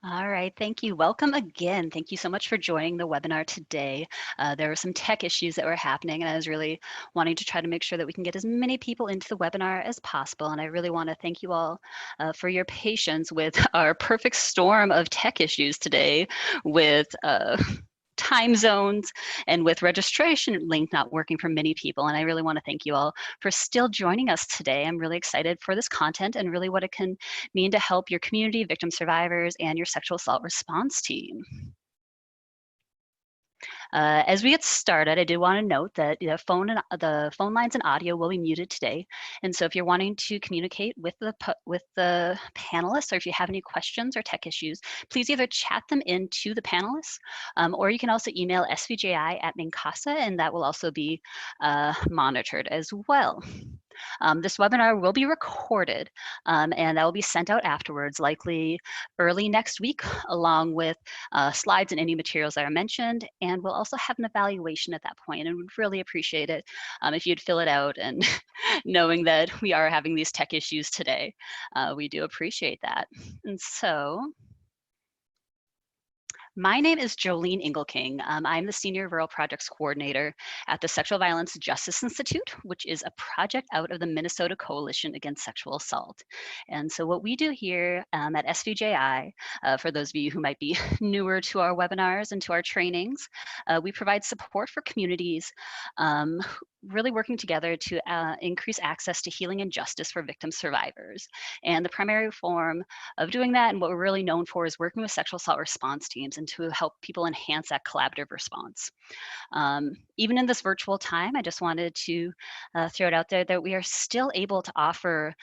All right, thank you. Welcome again. Thank you so much for joining the webinar today. There were some tech issues that were happening, and I was really wanting to try to make sure that we can get as many people into the webinar as possible. And I really want to thank you all for your patience with our perfect storm of tech issues today with time zones and with registration link not working for many people. And I really want to thank you all for still joining us today. I'm really excited for this content and really what it can mean to help your community, victim survivors, and your sexual assault response team. As we get started, I do want to note that the phone lines and audio will be muted today. And so if you're wanting to communicate with the panelists, or if you have any questions or tech issues, please either chat them into the panelists, or you can also email svji@mincasa, and that will also be monitored as well. This webinar will be recorded, and that will be sent out afterwards, likely early next week, along with slides and any materials that are mentioned. And we'll also have an evaluation at that point, and we'd really appreciate it if you'd fill it out. And knowing that we are having these tech issues today, we do appreciate that. And so, my name is Jolene Engelking. I'm the Senior Rural Projects Coordinator at the Sexual Violence Justice Institute, which is a project out of the Minnesota Coalition Against Sexual Assault. And so what we do here at SVJI, for those of you who might be newer to our webinars and to our trainings, we provide support for communities really working together to increase access to healing and justice for victim survivors. And the primary form of doing that, and what we're really known for, is working with sexual assault response teams and to help people enhance that collaborative response. Even in this virtual time, I just wanted to throw it out there that we are still able to offer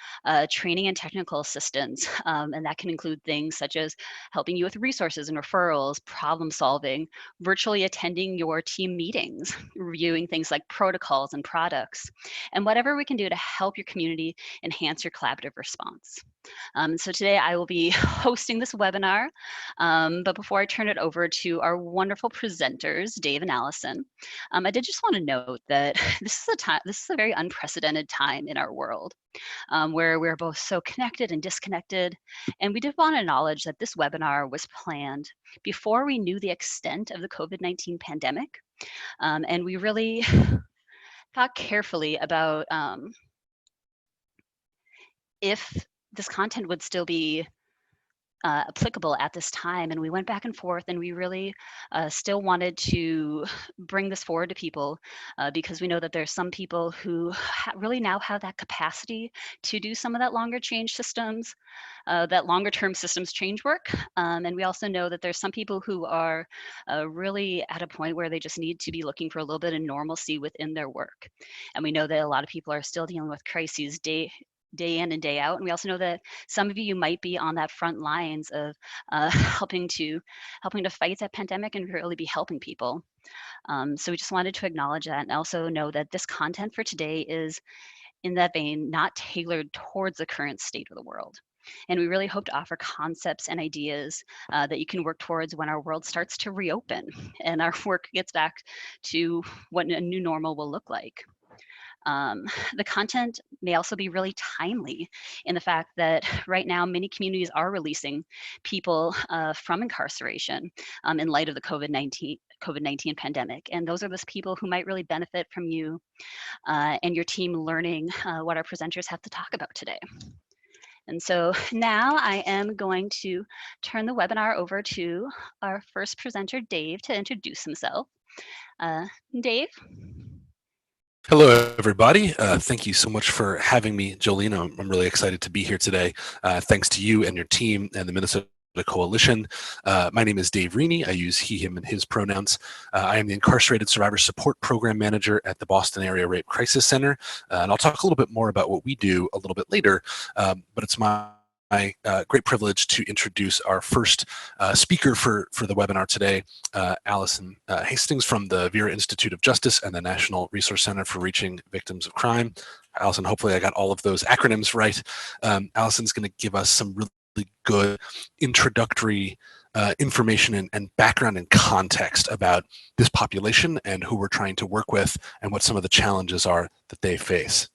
training and technical assistance, and that can include things such as helping you with resources and referrals, problem solving, virtually attending your team meetings, reviewing things like protocols and products, and whatever we can do to help your community enhance your collaborative response. So today I will be hosting this webinar, but before I turn it over to our wonderful presenters, Dave and Allison, I did just want to note that this is a very unprecedented time in our world, where we're both so connected and disconnected. And we did want to acknowledge that this webinar was planned before we knew the extent of the COVID-19 pandemic. And we really thought carefully about if this content would still be applicable at this time. And we went back and forth, and we really still wanted to bring this forward to people because we know that there's some people who really now have that capacity to do some of that longer change systems, that longer term systems change work. And we also know that there's some people who are really at a point where they just need to be looking for a little bit of normalcy within their work. And we know that a lot of people are still dealing with crises day in and day out. And we also know that some of you might be on that front lines of helping to fight that pandemic and really be helping people. So we just wanted to acknowledge that, and also know that this content for today is, in that vein, not tailored towards the current state of the world. And we really hope to offer concepts and ideas that you can work towards when our world starts to reopen and our work gets back to what a new normal will look like. The content may also be really timely in the fact that right now many communities are releasing people from incarceration in light of the COVID-19 pandemic. And those are those people who might really benefit from you and your team learning what our presenters have to talk about today. And so now I am going to turn the webinar over to our first presenter, Dave, to introduce himself. Dave? Hello, everybody. Thank you so much for having me, Jolene. I'm really excited to be here today. Thanks to you and your team and the Minnesota Coalition. My name is Dave Reaney. I use he, him, and his pronouns. I am the Incarcerated Survivor Support Program Manager at the Boston Area Rape Crisis Center. And I'll talk a little bit more about what we do a little bit later, but it's my great privilege to introduce our first speaker for the webinar today, Allison Hastings from the Vera Institute of Justice and the National Resource Center for Reaching Victims of Crime. Allison, hopefully I got all of those acronyms right. Allison's going to give us some really good introductory information and background and context about this population and who we're trying to work with and what some of the challenges are that they face.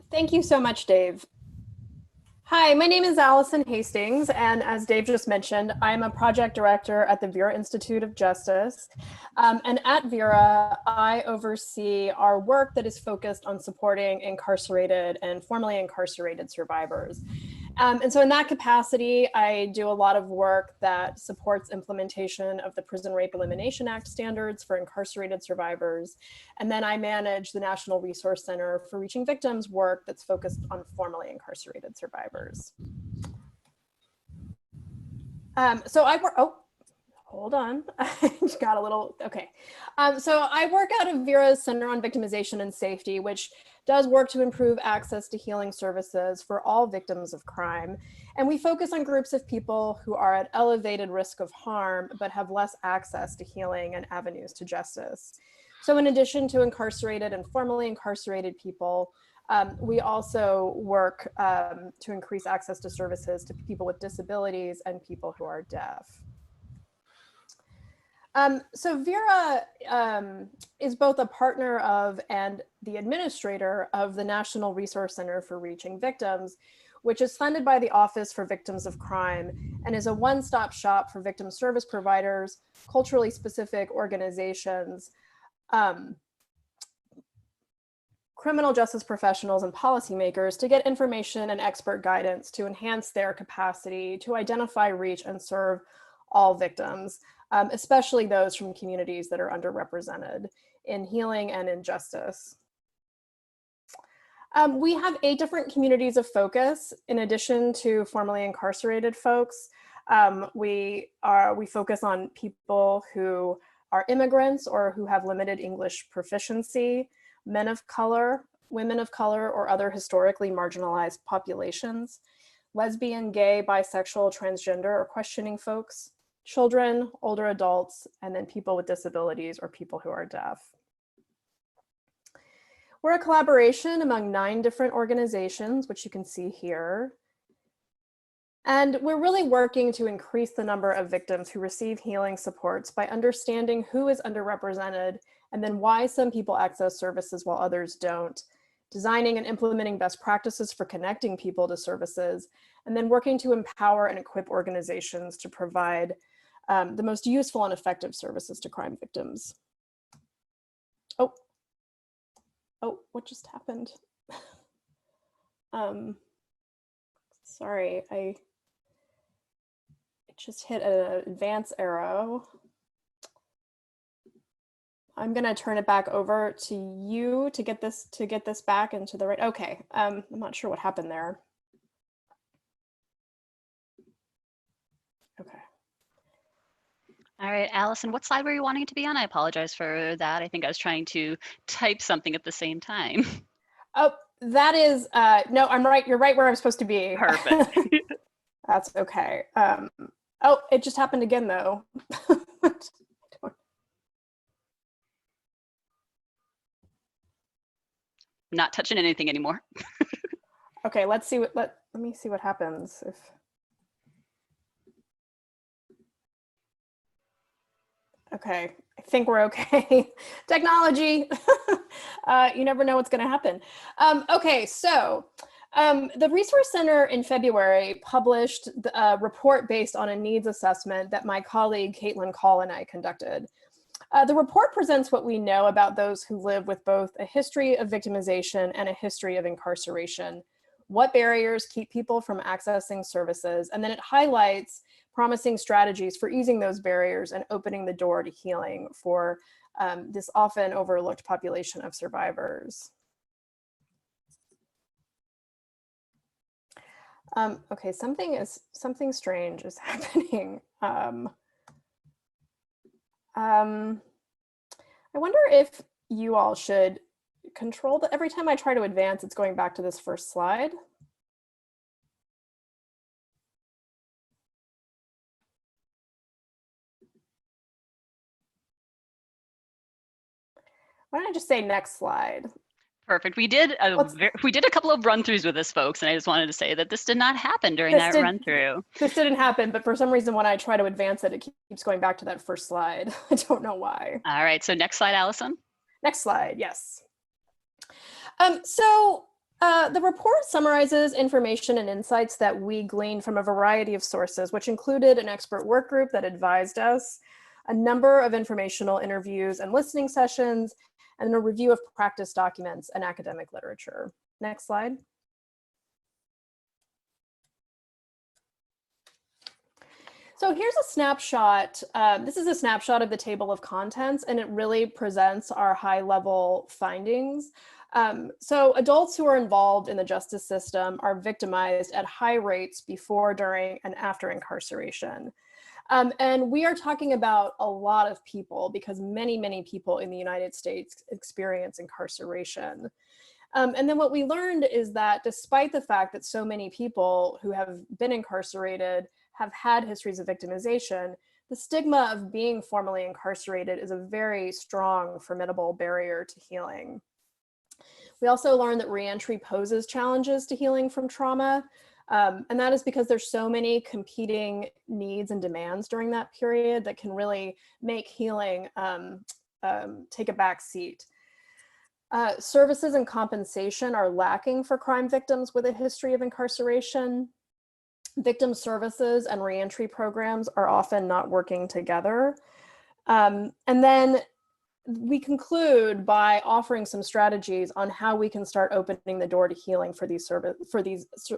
Thank you so much, Dave. Hi, my name is Allison Hastings, and as Dave just mentioned, I'm a project director at the Vera Institute of Justice. And at Vera, I oversee our work that is focused on supporting incarcerated and formerly incarcerated survivors. And so in that capacity, I do a lot of work that supports implementation of the Prison Rape Elimination Act standards for incarcerated survivors. And then I manage the National Resource Center for Reaching Victims work that's focused on formerly incarcerated survivors. So I work, oh, hold on, I just got a little, okay. So I work out of Vera's Center on Victimization and Safety, which does work to improve access to healing services for all victims of crime. And we focus on groups of people who are at elevated risk of harm, but have less access to healing and avenues to justice. So in addition to incarcerated and formerly incarcerated people, we also work to increase access to services to people with disabilities and people who are deaf. So Vera is both a partner of and the administrator of the National Resource Center for Reaching Victims, which is funded by the Office for Victims of Crime and is a one-stop shop for victim service providers, culturally specific organizations, criminal justice professionals and policymakers to get information and expert guidance to enhance their capacity to identify, reach, and serve all victims. Especially those from communities that are underrepresented in healing and in justice. We have 8 different communities of focus in addition to formerly incarcerated folks. We focus on people who are immigrants or who have limited English proficiency, men of color, women of color, or other historically marginalized populations, lesbian, gay, bisexual, transgender, or questioning folks, children, older adults, and then people with disabilities or people who are deaf. We're a collaboration among 9 different organizations, which you can see here. And we're really working to increase the number of victims who receive healing supports by understanding who is underrepresented and then why some people access services while others don't, designing and implementing best practices for connecting people to services, and then working to empower and equip organizations to provide the most useful and effective services to crime victims. Oh, what just happened? Sorry, it just hit an advance arrow. I'm gonna turn it back over to you to get this back into the right. Okay, I'm not sure what happened there. Okay. All right, Allison, what slide were you wanting to be on? I apologize for that. I think I was trying to type something at the same time. Oh, that is, no, I'm right. You're right where I'm supposed to be. Perfect. That's okay. Oh, it just happened again though. Not touching anything anymore. Okay, let's see what, let me see what happens if. Okay, I think we're okay. Technology, you never know what's gonna happen. Okay, so the Resource Center in February published a report based on a needs assessment that my colleague Caitlin Call and I conducted. The report presents what we know about those who live with both a history of victimization and a history of incarceration, what barriers keep people from accessing services, and then it highlights promising strategies for easing those barriers and opening the door to healing for this often overlooked population of survivors. Okay, something strange is happening. I wonder if you all should control the, every time I try to advance, it's going back to this first slide. Why don't I just say next slide? Perfect. We did a couple of run-throughs with this, folks, and I just wanted to say that this did not happen during that run-through. This didn't happen, but for some reason, when I try to advance it, it keeps going back to that first slide. I don't know why. All right, so next slide, Allison. Next slide, yes. So The report summarizes information and insights that we gleaned from a variety of sources, which included an expert work group that advised us, a number of informational interviews and listening sessions, and a review of practice documents and academic literature. Next slide. So here's a snapshot. This is a snapshot of the table of contents, and it really presents our high-level findings. So adults who are involved in the justice system are victimized at high rates before, during, and after incarceration. And we are talking about a lot of people because many, many people in the United States experience incarceration. And then what we learned is that despite the fact that so many people who have been incarcerated have had histories of victimization, the stigma of being formally incarcerated is a very strong, formidable barrier to healing. We also learned that reentry poses challenges to healing from trauma. And that is because there's so many competing needs and demands during that period that can really make healing take a back seat. Services and compensation are lacking for crime victims with a history of incarceration. Victim services and reentry programs are often not working together. And then we conclude by offering some strategies on how we can start opening the door to healing for these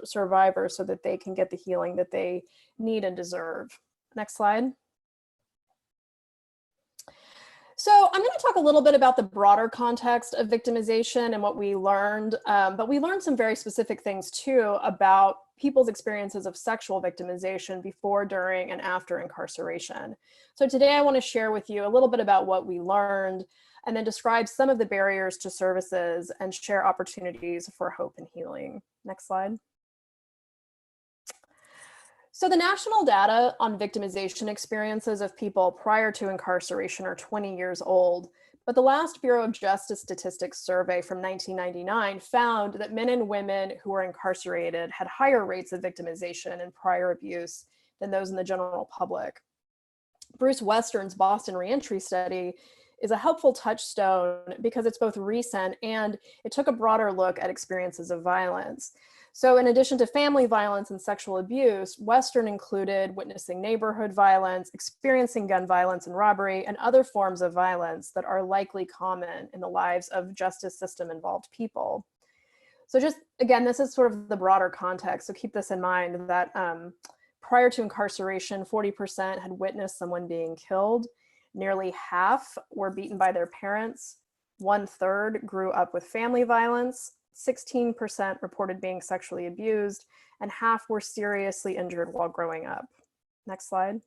survivors so that they can get the healing that they need and deserve. Next slide. So I'm going to talk a little bit about the broader context of victimization and what we learned, but we learned some very specific things too about people's experiences of sexual victimization before, during, and after incarceration. So today I want to share with you a little bit about what we learned and then describe some of the barriers to services and share opportunities for hope and healing. Next slide. So the national data on victimization experiences of people prior to incarceration are 20 years old, but the last Bureau of Justice Statistics survey from 1999 found that men and women who were incarcerated had higher rates of victimization and prior abuse than those in the general public. Bruce Western's Boston reentry study is a helpful touchstone because it's both recent and it took a broader look at experiences of violence. So in addition to family violence and sexual abuse, Western included witnessing neighborhood violence, experiencing gun violence and robbery, and other forms of violence that are likely common in the lives of justice system involved people. So just, again, this is sort of the broader context. So keep this in mind that prior to incarceration, 40% had witnessed someone being killed. Nearly half were beaten by their parents. 1/3 grew up with family violence. 16% reported being sexually abused, and half were seriously injured while growing up. Next slide.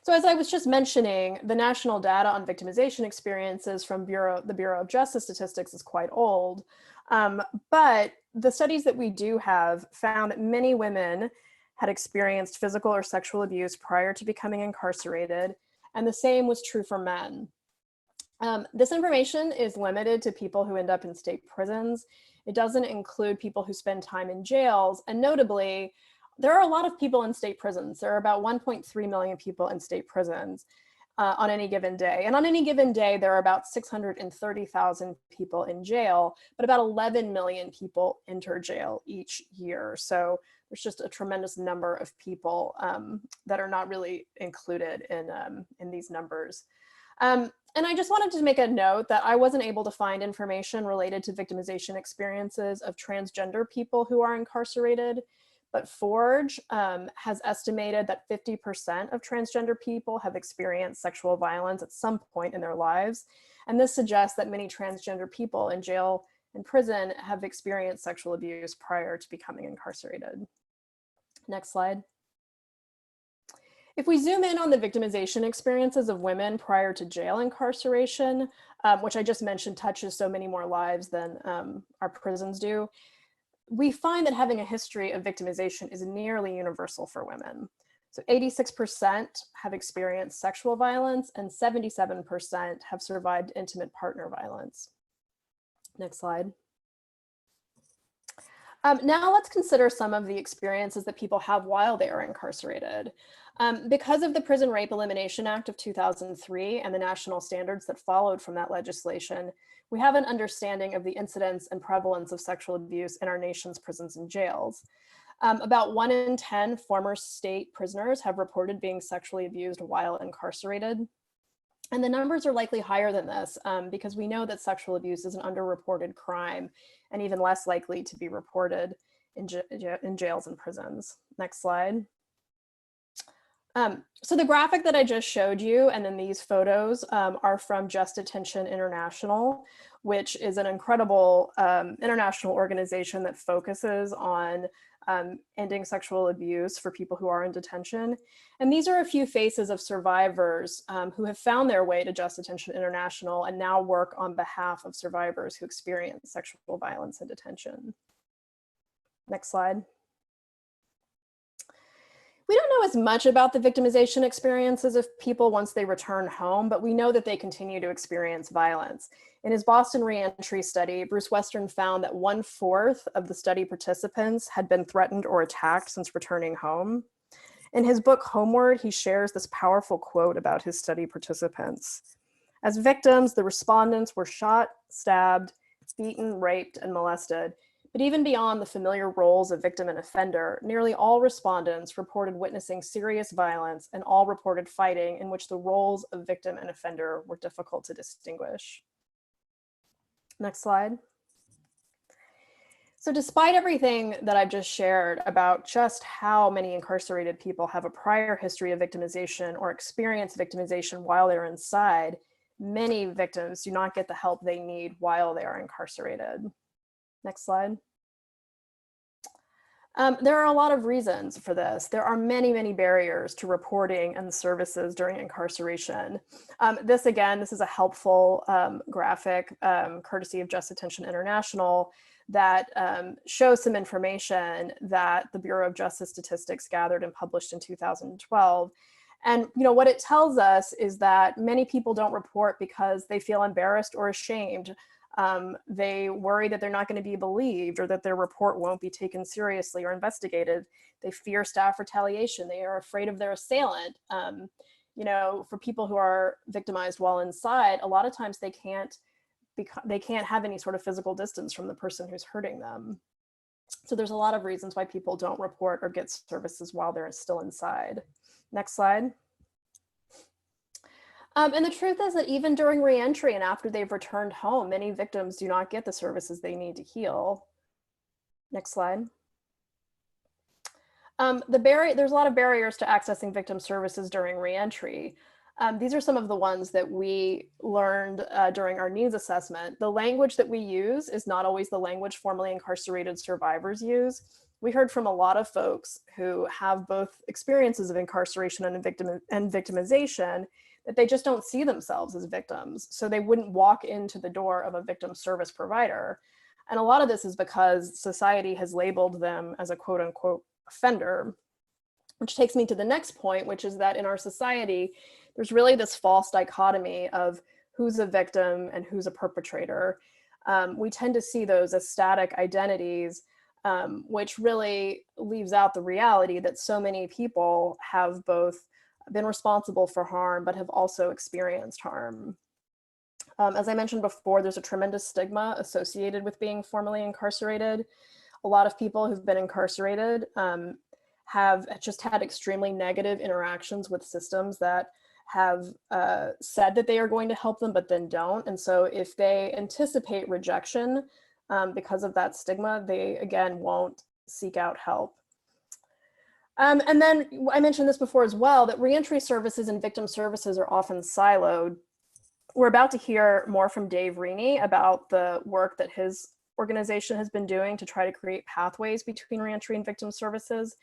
So as I was just mentioning, the national data on victimization experiences from the Bureau of Justice Statistics is quite old, but the studies that we do have found that many women had experienced physical or sexual abuse prior to becoming incarcerated, and the same was true for men. This information is limited to people who end up in state prisons. It doesn't include people who spend time in jails. And notably, there are a lot of people in state prisons. There are about 1.3 million people in state prisons on any given day. And on any given day, there are about 630,000 people in jail, but about 11 million people enter jail each year. So there's just a tremendous number of people that are not really included in these numbers. And I just wanted to make a note that I wasn't able to find information related to victimization experiences of transgender people who are incarcerated, but Forge has estimated that 50% of transgender people have experienced sexual violence at some point in their lives. And this suggests that many transgender people in jail and prison have experienced sexual abuse prior to becoming incarcerated. Next slide. If we zoom in on the victimization experiences of women prior to jail incarceration, which I just mentioned touches so many more lives than our prisons do, we find that having a history of victimization is nearly universal for women. So 86% have experienced sexual violence and 77% have survived intimate partner violence. Next slide. Now let's consider some of the experiences that people have while they are incarcerated. Because of the Prison Rape Elimination Act of 2003 and the national standards that followed from that legislation, we have an understanding of the incidence and prevalence of sexual abuse in our nation's prisons and jails. About 1 in 10 former state prisoners have reported being sexually abused while incarcerated. And the numbers are likely higher than this because we know that sexual abuse is an underreported crime and even less likely to be reported in jails and prisons. Next slide. So the graphic that I just showed you and then these photos are from Just Detention International, which is an incredible international organization that focuses on ending sexual abuse for people who are in detention. And these are a few faces of survivors who have found their way to Just Detention International and now work on behalf of survivors who experience sexual violence in detention. Next slide. We don't know as much about the victimization experiences of people once they return home, but we know that they continue to experience violence. In his Boston reentry study, Bruce Western found that 1/4 of the study participants had been threatened or attacked since returning home. In his book, Homeward, he shares this powerful quote about his study participants. As victims, the respondents were shot, stabbed, beaten, raped, and molested. But even beyond the familiar roles of victim and offender, nearly all respondents reported witnessing serious violence and all reported fighting in which the roles of victim and offender were difficult to distinguish. Next slide. So despite everything that I've just shared about just how many incarcerated people have a prior history of victimization or experience victimization while they're inside, many victims do not get the help they need while they are incarcerated. Next slide. There are a lot of reasons for this. There are many, many barriers to reporting and services during incarceration. This is a helpful graphic courtesy of Just Detention International that shows some information that the Bureau of Justice Statistics gathered and published in 2012. And what it tells us is that many people don't report because they feel embarrassed or ashamed. They worry that they're not going to be believed or that their report won't be taken seriously or investigated. They fear staff retaliation. They are afraid of their assailant. For people who are victimized while inside, a lot of times they can't have any sort of physical distance from the person who's hurting them. So there's a lot of reasons why people don't report or get services while they're still inside. Next slide. And the truth is that even during reentry and after they've returned home, many victims do not get the services they need to heal. Next slide. There's a lot of barriers to accessing victim services during reentry. These are some of the ones that we learned during our needs assessment. The language that we use is not always the language formerly incarcerated survivors use. We heard from a lot of folks who have both experiences of incarceration and victimization that they just don't see themselves as victims. So they wouldn't walk into the door of a victim service provider. And a lot of this is because society has labeled them as a quote unquote offender, which takes me to the next point, which is that in our society, there's really this false dichotomy of who's a victim and who's a perpetrator. We tend to see those as static identities, which really leaves out the reality that so many people have both been responsible for harm, but have also experienced harm. As I mentioned before, there's a tremendous stigma associated with being formerly incarcerated. A lot of people who've been incarcerated have just had extremely negative interactions with systems that have said that they are going to help them, but then don't. And so if they anticipate rejection because of that stigma, they again won't seek out help. And then I mentioned this before as well, that reentry services and victim services are often siloed. We're about to hear more from Dave Reaney about the work that his organization has been doing to try to create pathways between reentry and victim services,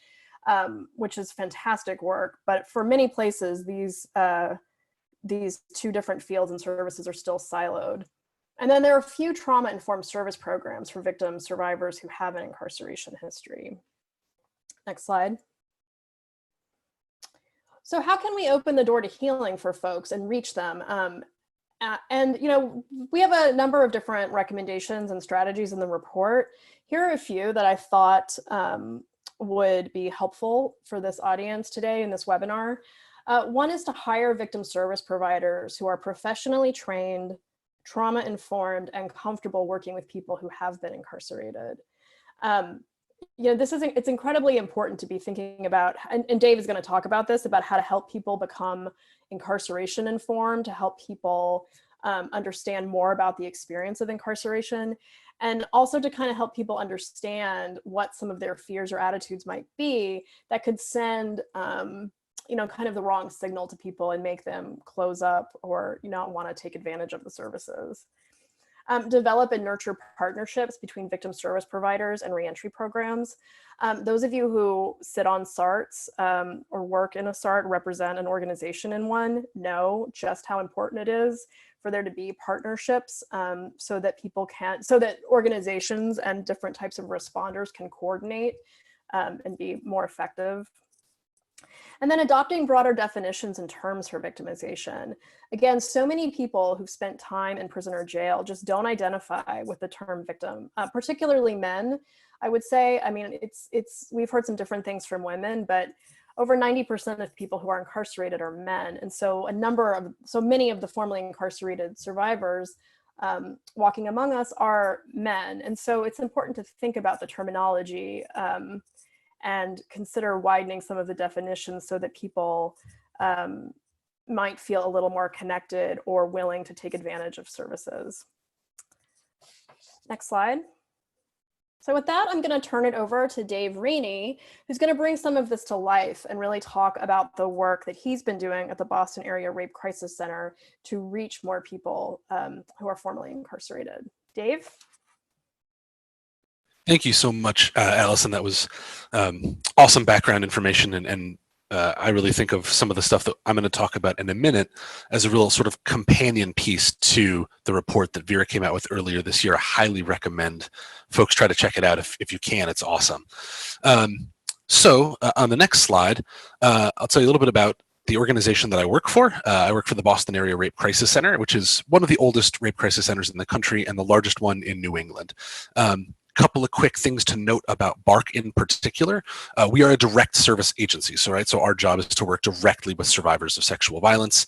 which is fantastic work. But for many places, these two different fields and services are still siloed. And then there are a few trauma-informed service programs for victims, survivors who have an incarceration history. Next slide. So how can we open the door to healing for folks and reach them? We have a number of different recommendations and strategies in the report. Here are a few that I thought would be helpful for this audience today in this webinar. One is to hire victim service providers who are professionally trained, trauma-informed, and comfortable working with people who have been incarcerated. You know, it's incredibly important to be thinking about, and Dave is going to talk about this, about how to help people become incarceration informed, to help people understand more about the experience of incarceration, and also to kind of help people understand what some of their fears or attitudes might be that could send, you know, kind of the wrong signal to people and make them close up or, you know, not want to take advantage of the services. Develop and nurture partnerships between victim service providers and reentry programs. Those of you who sit on SARTs or work in a SART, represent an organization in one, know just how important it is for there to be partnerships so that organizations and different types of responders can coordinate and be more effective. And then adopting broader definitions and terms for victimization. Again, so many people who've spent time in prison or jail just don't identify with the term victim, particularly men, I would say. I mean, we've heard some different things from women, but over 90% of people who are incarcerated are men. And so many of the formerly incarcerated survivors walking among us are men. And so it's important to think about the terminology and consider widening some of the definitions so that people might feel a little more connected or willing to take advantage of services. Next slide. So with that, I'm going to turn it over to Dave Reaney, who's going to bring some of this to life and really talk about the work that he's been doing at the Boston Area Rape Crisis Center to reach more people who are formerly incarcerated. Dave? Thank you so much, Allison. That was awesome background information, and I really think of some of the stuff that I'm going to talk about in a minute as a real sort of companion piece to the report that Vera came out with earlier this year. I highly recommend folks try to check it out if you can. It's awesome. So on the next slide, I'll tell you a little bit about the organization that I work for. I work for the Boston Area Rape Crisis Center, which is one of the oldest rape crisis centers in the country and the largest one in New England. Couple of quick things to note about BARC in particular. We are a direct service agency, so our job is to work directly with survivors of sexual violence.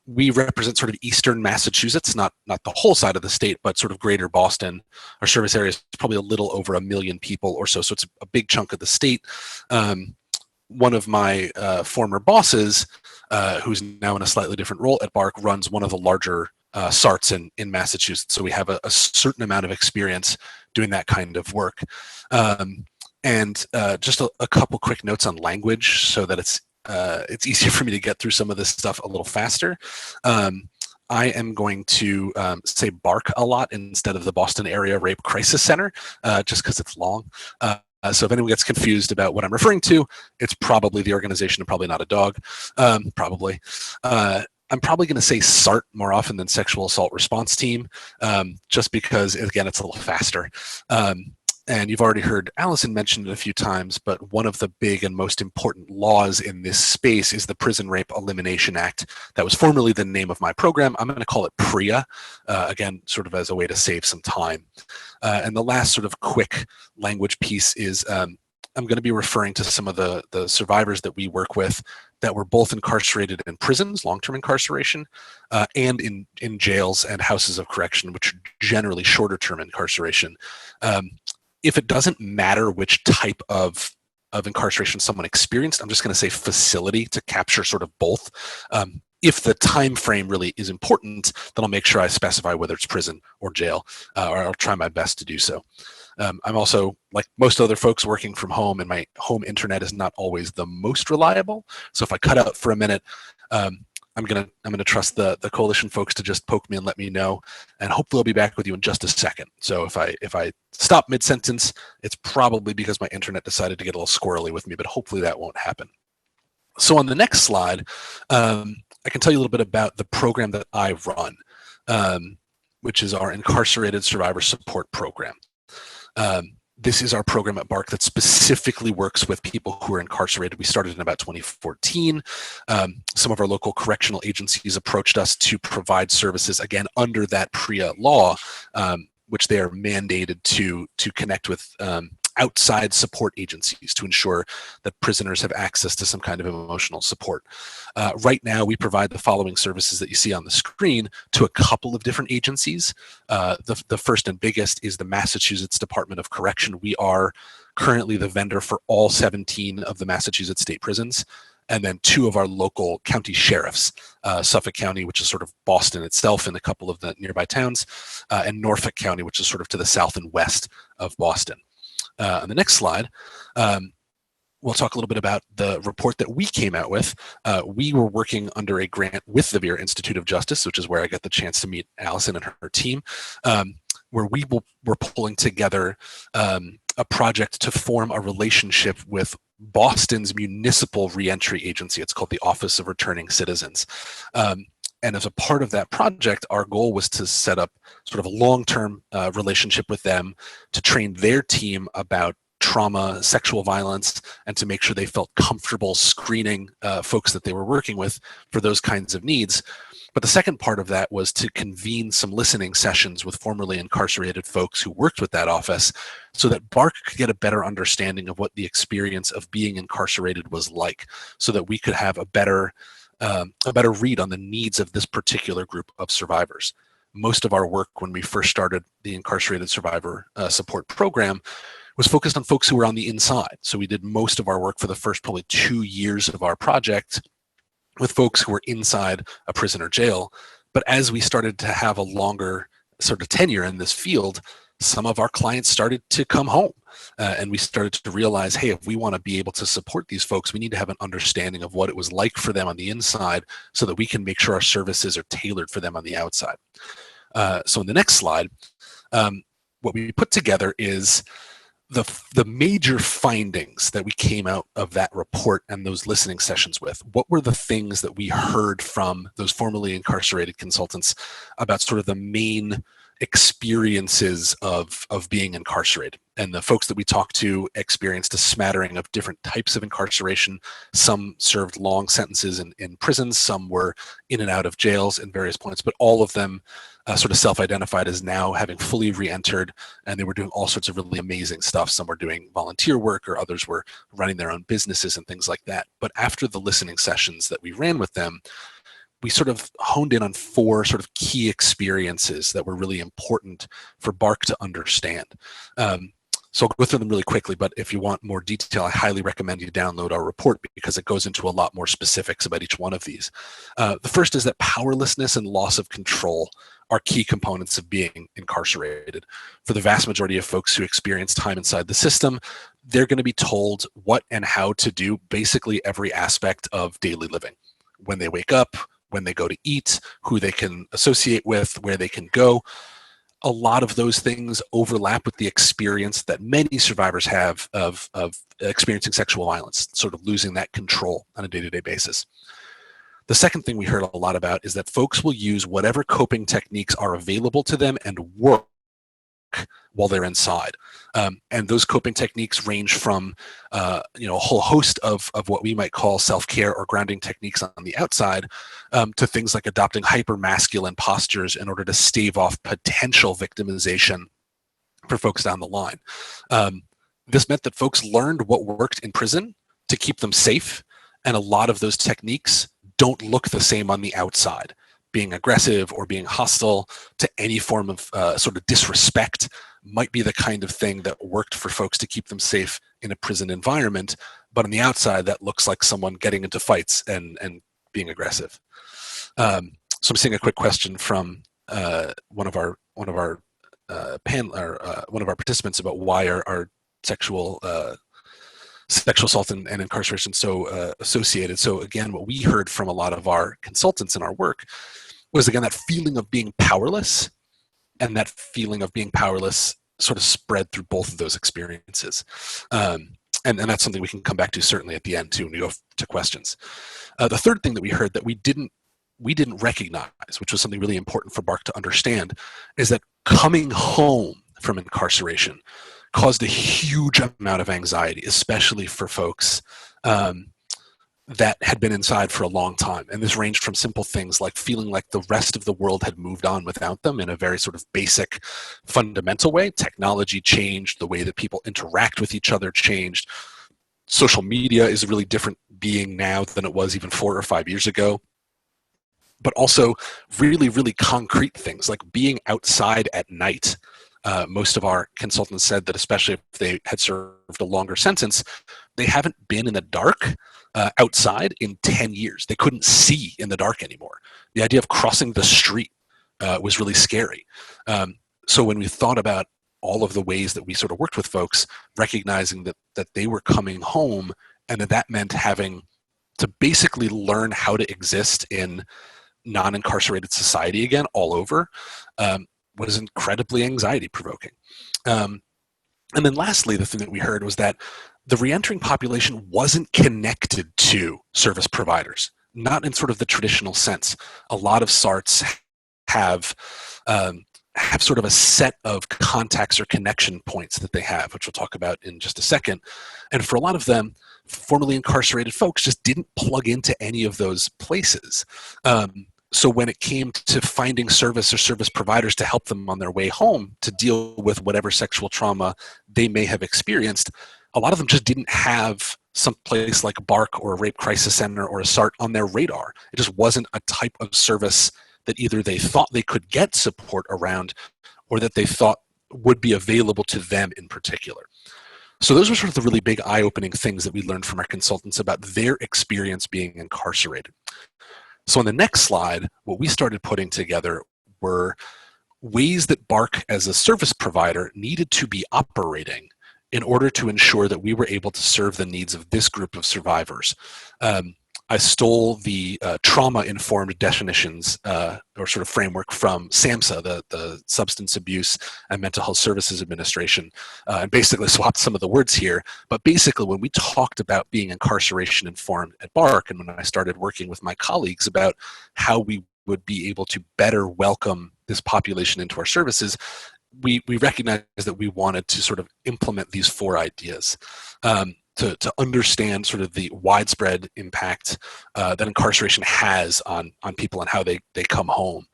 We represent sort of eastern Massachusetts, not the whole side of the state, but sort of greater Boston. Our service area is probably a little over 1 million people or so it's a big chunk of the state. One of my former bosses, who's now in a slightly different role at BARC, runs one of the larger SARTs in Massachusetts. So we have a certain amount of experience doing that kind of work. And just a couple quick notes on language so that it's easier for me to get through some of this stuff a little faster. I am going to say BARC a lot instead of the Boston Area Rape Crisis Center, just because it's long. So if anyone gets confused about what I'm referring to, it's probably the organization and probably not a dog, probably. I'm probably going to say SART more often than Sexual Assault Response Team, just because, again, it's a little faster. And you've already heard Allison mention it a few times, but one of the big and most important laws in this space is the Prison Rape Elimination Act. That was formerly the name of my program. I'm going to call it PREA, again, sort of as a way to save some time. And the last sort of quick language piece is I'm going to be referring to some of the survivors that we work with that were both incarcerated in prisons, long-term incarceration, and in jails and houses of correction, which are generally shorter-term incarceration. If it doesn't matter which type of incarceration someone experienced, I'm just going to say facility to capture sort of both. If the time frame really is important, then I'll make sure I specify whether it's prison or jail, or I'll try my best to do so. I'm also, like most other folks, working from home, and my home internet is not always the most reliable. So if I cut out for a minute, I'm gonna trust the coalition folks to just poke me and let me know, and hopefully I'll be back with you in just a second. So if I stop mid-sentence, it's probably because my internet decided to get a little squirrely with me, but hopefully that won't happen. So on the next slide, I can tell you a little bit about the program that I run, which is our Incarcerated Survivor Support Program. This is our program at BARC that specifically works with people who are incarcerated. We started in about 2014. Some of our local correctional agencies approached us to provide services, again, under that PREA law, which they are mandated to connect with outside support agencies to ensure that prisoners have access to some kind of emotional support. Right now, we provide the following services that you see on the screen to a couple of different agencies. The first and biggest is the Massachusetts Department of Correction. We are currently the vendor for all 17 of the Massachusetts state prisons, and then 2 of our local county sheriffs, Suffolk County, which is sort of Boston itself and a couple of the nearby towns, and Norfolk County, which is sort of to the south and west of Boston. On the next slide, we'll talk a little bit about the report that we came out with. We were working under a grant with the Vera Institute of Justice, which is where I got the chance to meet Allison and her team, where we were pulling together a project to form a relationship with Boston's municipal reentry agency. It's called the Office of Returning Citizens. And as a part of that project, our goal was to set up sort of a long-term relationship with them, to train their team about trauma, sexual violence, and to make sure they felt comfortable screening folks that they were working with for those kinds of needs. But the second part of that was to convene some listening sessions with formerly incarcerated folks who worked with that office so that BARC could get a better understanding of what the experience of being incarcerated was like, so that we could have a better read on the needs of this particular group of survivors. Most of our work when we first started the Incarcerated Survivor Support Program was focused on folks who were on the inside. So we did most of our work for the first probably 2 years of our project with folks who were inside a prison or jail. But as we started to have a longer sort of tenure in this field, some of our clients started to come home. And we started to realize, hey, if we want to be able to support these folks, we need to have an understanding of what it was like for them on the inside so that we can make sure our services are tailored for them on the outside. So in the next slide, what we put together is the major findings that we came out of that report and those listening sessions with. What were the things that we heard from those formerly incarcerated consultants about sort of the main experiences of being incarcerated? And the folks that we talked to experienced a smattering of different types of incarceration. Some served long sentences in prisons, some were in and out of jails in various points, but all of them sort of self-identified as now having fully re-entered, and they were doing all sorts of really amazing stuff. Some were doing volunteer work, or others were running their own businesses and things like that. But after the listening sessions that we ran with them, we sort of honed in on 4 sort of key experiences that were really important for BARC to understand. So I'll go through them really quickly, but if you want more detail, I highly recommend you download our report because it goes into a lot more specifics about each one of these. The first is that powerlessness and loss of control are key components of being incarcerated. For the vast majority of folks who experience time inside the system, they're going to be told what and how to do basically every aspect of daily living. When they wake up, when they go to eat, who they can associate with, where they can go. A lot of those things overlap with the experience that many survivors have of experiencing sexual violence, sort of losing that control on a day-to-day basis. The second thing we heard a lot about is that folks will use whatever coping techniques are available to them and work while they're inside. And those coping techniques range from a whole host of what we might call self-care or grounding techniques on the outside to things like adopting hyper-masculine postures in order to stave off potential victimization for folks down the line. This meant that folks learned what worked in prison to keep them safe, and a lot of those techniques don't look the same on the outside. Being aggressive or being hostile to any form of sort of disrespect might be the kind of thing that worked for folks to keep them safe in a prison environment, but on the outside that looks like someone getting into fights and being aggressive. So I'm seeing a quick question from one of our participants about why are sexual assault and incarceration so associated. So again, what we heard from a lot of our consultants in our work was, again, that feeling of being powerless, and that feeling of being powerless sort of spread through both of those experiences. And that's something we can come back to certainly at the end too when we go to questions. The third thing that we heard that we didn't recognize, which was something really important for BARC to understand, is that coming home from incarceration caused a huge amount of anxiety, especially for folks that had been inside for a long time. And this ranged from simple things like feeling like the rest of the world had moved on without them in a very sort of basic, fundamental way. Technology changed, the way that people interact with each other changed. Social media is a really different being now than it was even 4 or 5 years ago. But also really, really concrete things like being outside at night. Most of our consultants said that especially if they had served a longer sentence, they haven't been in the dark outside in 10 years. They couldn't see in the dark anymore. The idea of crossing the street was really scary. So when we thought about all of the ways that we sort of worked with folks, recognizing that they were coming home and that meant having to basically learn how to exist in non-incarcerated society again all over, was incredibly anxiety provoking. And then lastly, the thing that we heard was that the reentering population wasn't connected to service providers, not in sort of the traditional sense. A lot of SARTs have sort of a set of contacts or connection points that they have, which we'll talk about in just a second. And for a lot of them, formerly incarcerated folks just didn't plug into any of those places. So when it came to finding service or service providers to help them on their way home to deal with whatever sexual trauma they may have experienced, a lot of them just didn't have some place like BARC or a rape crisis center or a SART on their radar. It just wasn't a type of service that either they thought they could get support around or that they thought would be available to them in particular. So those were sort of the really big eye-opening things that we learned from our consultants about their experience being incarcerated. So on the next slide, what we started putting together were ways that BARC as a service provider needed to be operating in order to ensure that we were able to serve the needs of this group of survivors. I stole the trauma-informed definitions or sort of framework from SAMHSA, the Substance Abuse and Mental Health Services Administration, and basically swapped some of the words here. But basically, when we talked about being incarceration-informed at BARC, and when I started working with my colleagues about how we would be able to better welcome this population into our services, we recognized that we wanted to sort of implement these 4 ideas. To understand sort of the widespread impact that incarceration has on people and how they come home,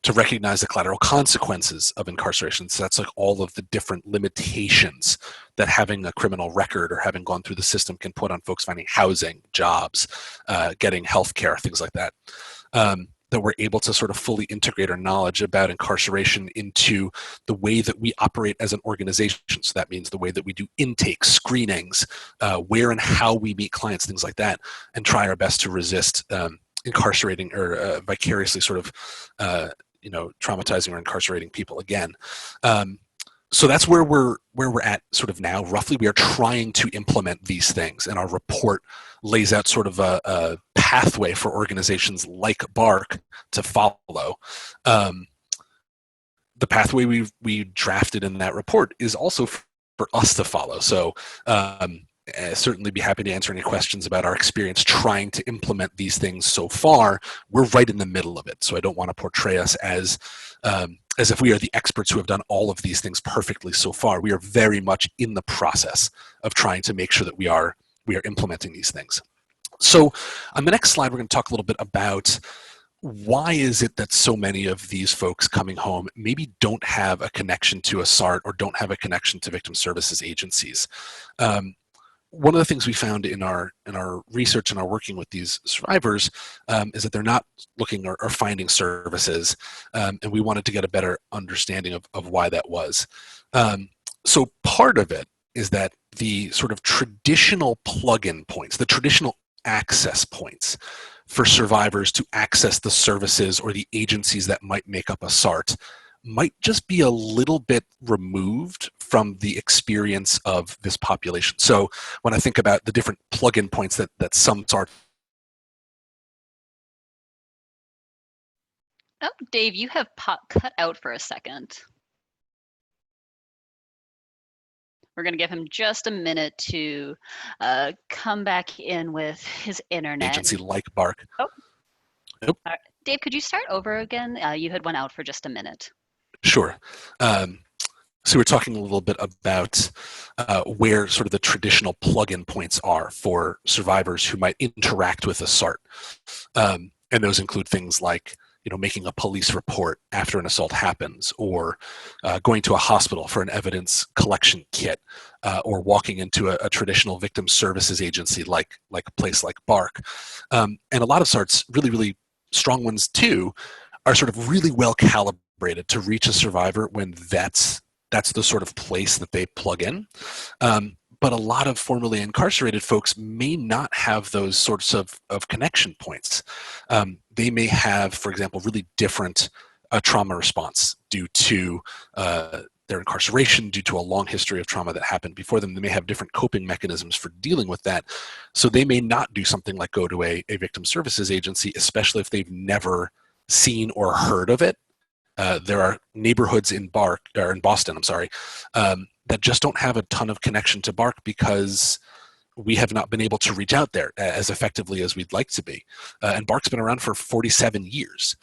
to recognize the collateral consequences of incarceration. So that's like all of the different limitations that having a criminal record or having gone through the system can put on folks finding housing, jobs, getting health care, things like that. That we're able to sort of fully integrate our knowledge about incarceration into the way that we operate as an organization. So that means the way that we do intake, screenings, where and how we meet clients, things like that, and try our best to resist incarcerating or vicariously sort of traumatizing or incarcerating people again. So that's where we're at sort of now. Roughly, we are trying to implement these things, and our report lays out sort of a pathway for organizations like BARC to follow. The pathway we drafted in that report is also for us to follow. So certainly be happy to answer any questions about our experience trying to implement these things so far. We're right in the middle of it, so I don't want to portray us as if we are the experts who have done all of these things perfectly so far. We are very much in the process of trying to make sure that we are implementing these things. So on the next slide, we're going to talk a little bit about why is it that so many of these folks coming home maybe don't have a connection to a SART or don't have a connection to victim services agencies. One of the things we found in our research and our working with these survivors is that they're not looking or finding services, and we wanted to get a better understanding of why that was. So part of it is that the sort of traditional plug-in points, the traditional access points for survivors to access the services or the agencies that might make up a SART might just be a little bit removed from the experience of this population. So when I think about the different plug-in points that some SART. Oh, Dave, you have cut out for a second. We're going to give him just a minute to come back in with his internet. Agency like BARC. Oh. Nope. All right. Dave, could you start over again? You had went out for just a minute. Sure. So we're talking a little bit about where sort of the traditional plug-in points are for survivors who might interact with a SART. And those include things like, making a police report after an assault happens, or going to a hospital for an evidence collection kit, or walking into a traditional victim services agency like a place like BARC. And a lot of SARTs, really, really strong ones too, are sort of really well calibrated to reach a survivor when that's the sort of place that they plug in. But a lot of formerly incarcerated folks may not have those sorts of connection points. They may have, for example, really different trauma response due to their incarceration, due to a long history of trauma that happened before them. They may have different coping mechanisms for dealing with that. So they may not do something like go to a victim services agency, especially if they've never seen or heard of it. There are neighborhoods in Boston, that just don't have a ton of connection to BARC because we have not been able to reach out there as effectively as we'd like to be. And BARC's been around for 47 years.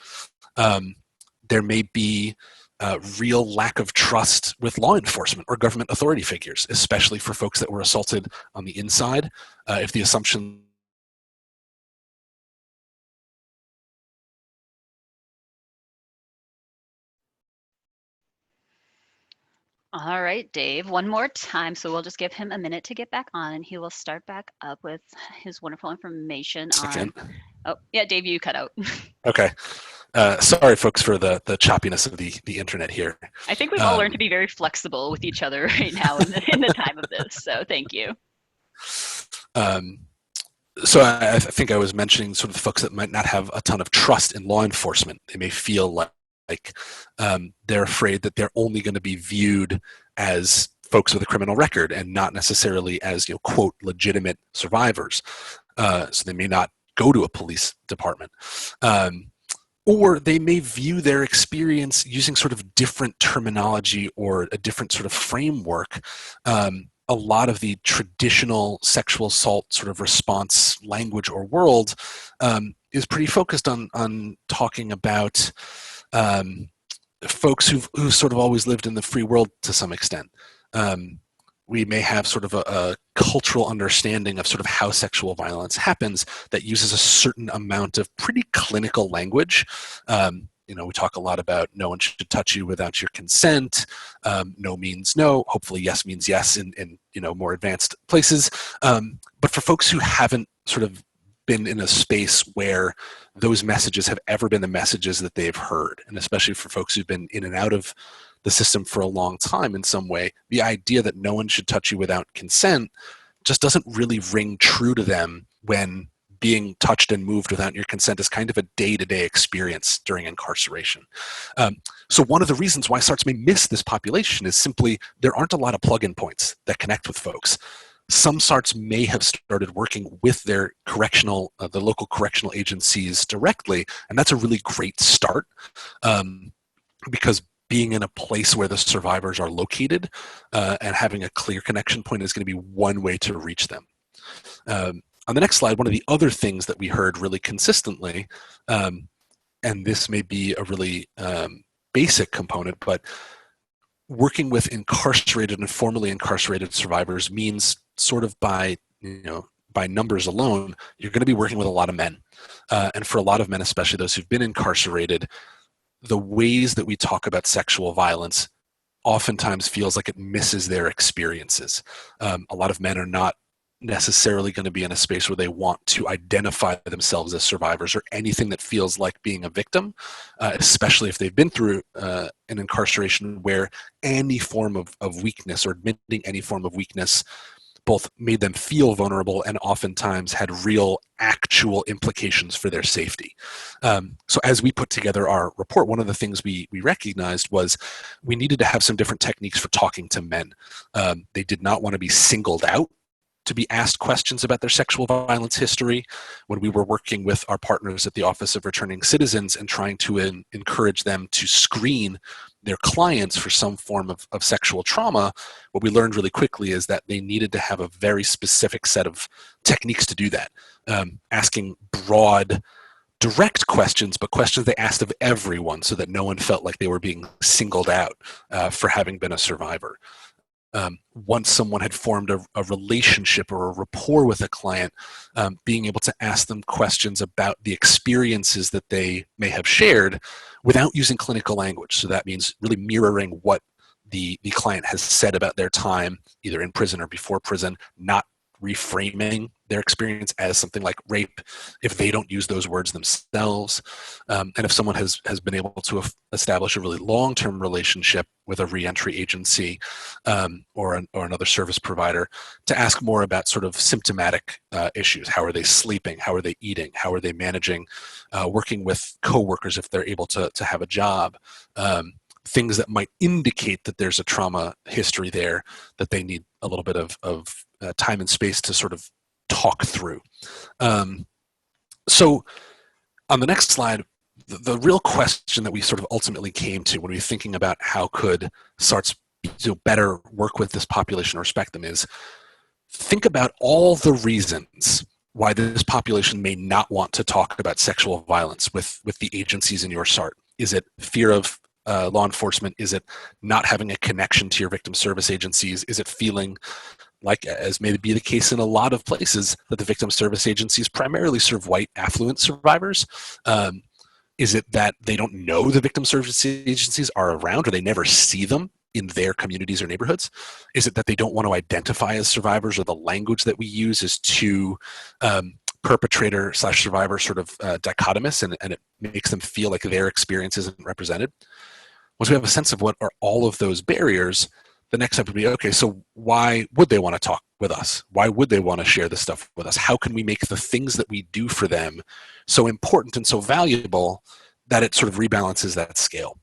There may be a real lack of trust with law enforcement or government authority figures, especially for folks that were assaulted on the inside. If the assumption All right, Dave, one more time. So we'll just give him a minute to get back on, and he will start back up with his wonderful information on. Oh, yeah, Dave, you cut out. Okay. Sorry, folks, for the choppiness of the internet here. I think we've all learned to be very flexible with each other right now in the time of this. So thank you. So I think I was mentioning sort of the folks that might not have a ton of trust in law enforcement. They may feel like they're afraid that they're only going to be viewed as folks with a criminal record and not necessarily as, quote, legitimate survivors. So they may not go to a police department. Or they may view their experience using sort of different terminology or a different sort of framework. A lot of the traditional sexual assault sort of response language or world is pretty focused on talking about folks who sort of always lived in the free world to some extent. We may have sort of a cultural understanding of sort of how sexual violence happens that uses a certain amount of pretty clinical language. We talk a lot about no one should touch you without your consent. No means no. Hopefully yes means yes in more advanced places. But for folks who haven't sort of been in a space where those messages have ever been the messages that they've heard, and especially for folks who've been in and out of the system for a long time in some way, the idea that no one should touch you without consent just doesn't really ring true to them when being touched and moved without your consent is kind of a day-to-day experience during incarceration. So one of the reasons why SARTs may miss this population is simply there aren't a lot of plug-in points that connect with folks. Some SARTs may have started working with their the local correctional agencies directly, and that's a really great start because being in a place where the survivors are located and having a clear connection point is going to be one way to reach them. On the next slide, one of the other things that we heard really consistently, and this may be a really basic component, but working with incarcerated and formerly incarcerated survivors means sort of by numbers alone, you're going to be working with a lot of men. And for a lot of men, especially those who've been incarcerated, the ways that we talk about sexual violence oftentimes feels like it misses their experiences. A lot of men are not necessarily going to be in a space where they want to identify themselves as survivors or anything that feels like being a victim, especially if they've been through an incarceration where any form of weakness or admitting any form of weakness both made them feel vulnerable and oftentimes had real actual implications for their safety. So as we put together our report, one of the things we recognized was we needed to have some different techniques for talking to men. They did not want to be singled out to be asked questions about their sexual violence history. When we were working with our partners at the Office of Returning Citizens and trying to encourage them to screen their clients for some form of sexual trauma, what we learned really quickly is that they needed to have a very specific set of techniques to do that. Asking broad direct questions, but questions they asked of everyone so that no one felt like they were being singled out for having been a survivor. Once someone had formed a relationship or a rapport with a client, being able to ask them questions about the experiences that they may have shared without using clinical language. So that means really mirroring what the client has said about their time, either in prison or before prison, not reframing their experience as something like rape if they don't use those words themselves. And if someone has been able to establish a really long-term relationship with a reentry agency or another service provider, to ask more about sort of symptomatic issues. How are they sleeping? How are they eating? How are they managing working with coworkers if they're able to have a job? Things that might indicate that there's a trauma history there that they need a little bit of time and space to sort of talk through. So on the next slide, the real question that we sort of ultimately came to when we were thinking about how could SARTs better work with this population or respect them is, think about all the reasons why this population may not want to talk about sexual violence with the agencies in your SART. Is it fear of law enforcement? Is it not having a connection to your victim service agencies? Is it feeling like, as may be the case in a lot of places, that the victim service agencies primarily serve white affluent survivors? Is it that they don't know the victim service agencies are around, or they never see them in their communities or neighborhoods? Is it that they don't want to identify as survivors, or the language that we use is too perpetrator/survivor sort of dichotomous, and it makes them feel like their experience isn't represented? Once we have a sense of what are all of those barriers, the next step would be, okay, so why would they want to talk with us? Why would they want to share this stuff with us? How can we make the things that we do for them so important and so valuable that it sort of rebalances that scale?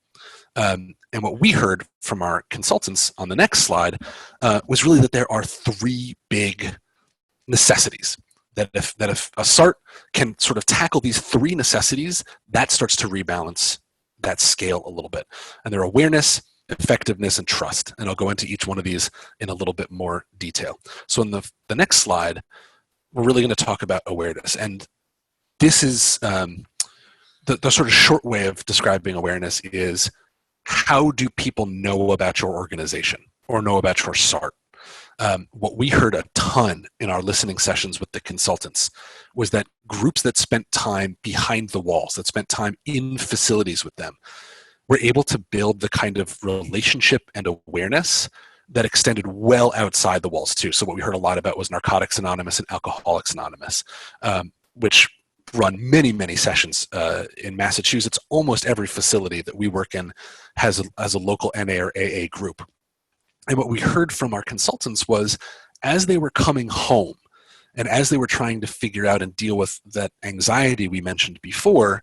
And what we heard from our consultants on the next slide was really that there are three big necessities. That if a SART can sort of tackle these three necessities, that starts to rebalance that scale a little bit. And they're awareness, effectiveness, and trust. And I'll go into each one of these in a little bit more detail. So in the next slide, we're really going to talk about awareness. And this is the sort of short way of describing awareness is, how do people know about your organization or know about your SART? What we heard a ton in our listening sessions with the consultants was that groups that spent time behind the walls, that spent time in facilities with them, were able to build the kind of relationship and awareness that extended well outside the walls too. So what we heard a lot about was Narcotics Anonymous and Alcoholics Anonymous, which run many, many sessions in Massachusetts. Almost every facility that we work in has a local NA or AA group. And what we heard from our consultants was, as they were coming home and as they were trying to figure out and deal with that anxiety we mentioned before,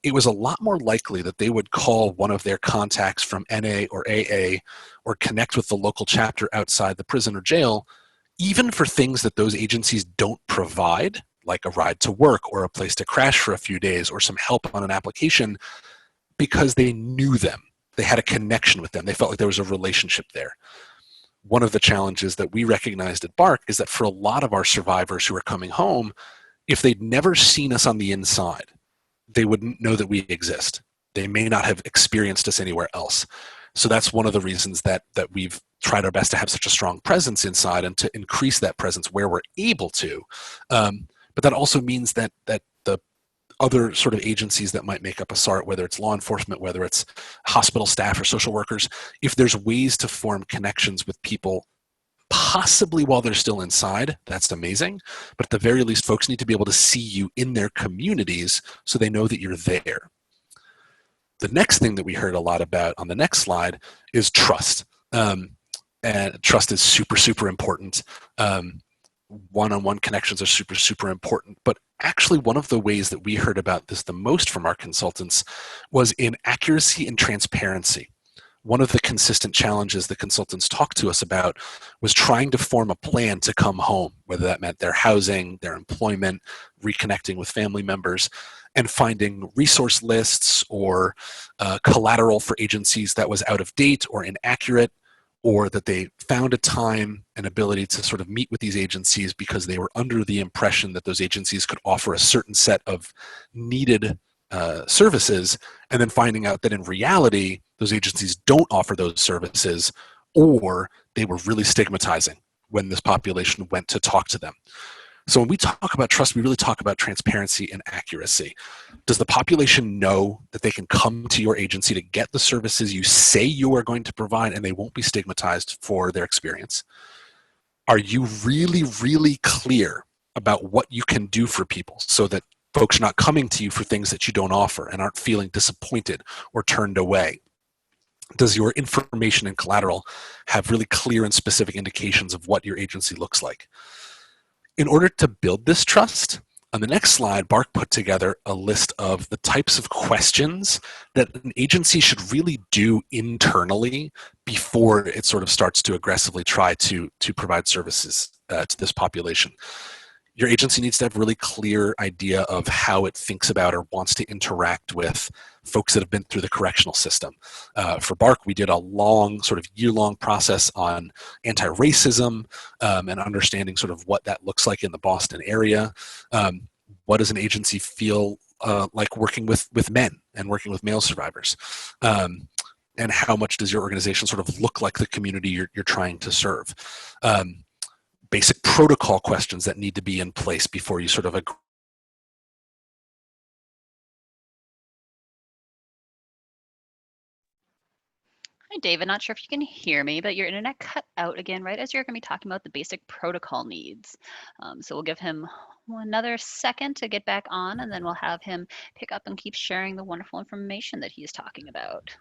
it was a lot more likely that they would call one of their contacts from NA or AA or connect with the local chapter outside the prison or jail, even for things that those agencies don't provide, like a ride to work or a place to crash for a few days or some help on an application, because they knew them. They had a connection with them. They felt like there was a relationship there. One of the challenges that we recognized at BARC is that for a lot of our survivors who are coming home, if they'd never seen us on the inside, they wouldn't know that we exist. They may not have experienced us anywhere else. So that's one of the reasons that we've tried our best to have such a strong presence inside and to increase that presence where we're able to. But that also means that the other sort of agencies that might make up a SART, whether it's law enforcement, whether it's hospital staff or social workers, if there's ways to form connections with people, possibly while they're still inside, that's amazing. But at the very least, folks need to be able to see you in their communities so they know that you're there. The next thing that we heard a lot about on the next slide is trust. And trust is super, super important. One-on-one connections are super, super important. But actually, one of the ways that we heard about this the most from our consultants was in accuracy and transparency. One of the consistent challenges the consultants talked to us about was trying to form a plan to come home, whether that meant their housing, their employment, reconnecting with family members, and finding resource lists or collateral for agencies that was out of date or inaccurate, or that they found a time and ability to sort of meet with these agencies because they were under the impression that those agencies could offer a certain set of needed services, and then finding out that in reality, those agencies don't offer those services, or they were really stigmatizing when this population went to talk to them. So when we talk about trust, we really talk about transparency and accuracy. Does the population know that they can come to your agency to get the services you say you are going to provide and they won't be stigmatized for their experience? Are you really, really clear about what you can do for people so that folks are not coming to you for things that you don't offer and aren't feeling disappointed or turned away? Does your information and collateral have really clear and specific indications of what your agency looks like? In order to build this trust, on the next slide, Bark put together a list of the types of questions that an agency should really do internally before it sort of starts to aggressively try to provide services to this population. Your agency needs to have a really clear idea of how it thinks about or wants to interact with folks that have been through the correctional system. For Bark, we did a long, sort of year-long process on anti-racism and understanding sort of what that looks like in the Boston area. What does an agency feel like working with men and working with male survivors? And how much does your organization sort of look like the community you're trying to serve? Basic protocol questions that need to be in place before you sort of agree. Hi, David. Not sure if you can hear me, but your internet cut out again right as you're going to be talking about the basic protocol needs. So we'll give him another second to get back on, and then we'll have him pick up and keep sharing the wonderful information that he's talking about.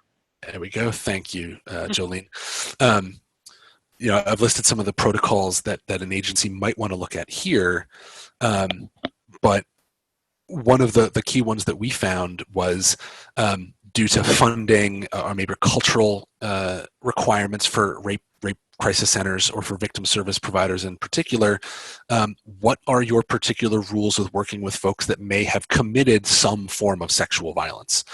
There we go. Thank you, Jolene. I've listed some of the protocols that an agency might want to look at here, but one of the key ones that we found was due to funding or maybe cultural requirements for rape crisis centers or for victim service providers in particular, what are your particular rules with working with folks that may have committed some form of sexual violence?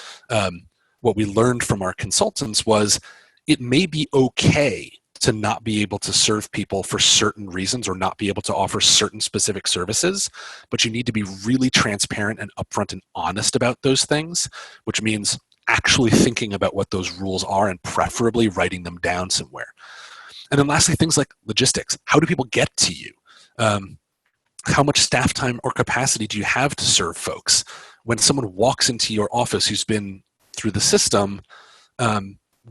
What we learned from our consultants was it may be okay to not be able to serve people for certain reasons or not be able to offer certain specific services, but you need to be really transparent and upfront and honest about those things, which means actually thinking about what those rules are and preferably writing them down somewhere. And then lastly, things like logistics. How do people get to you? How much staff time or capacity do you have to serve folks? When someone walks into your office who's been through the system,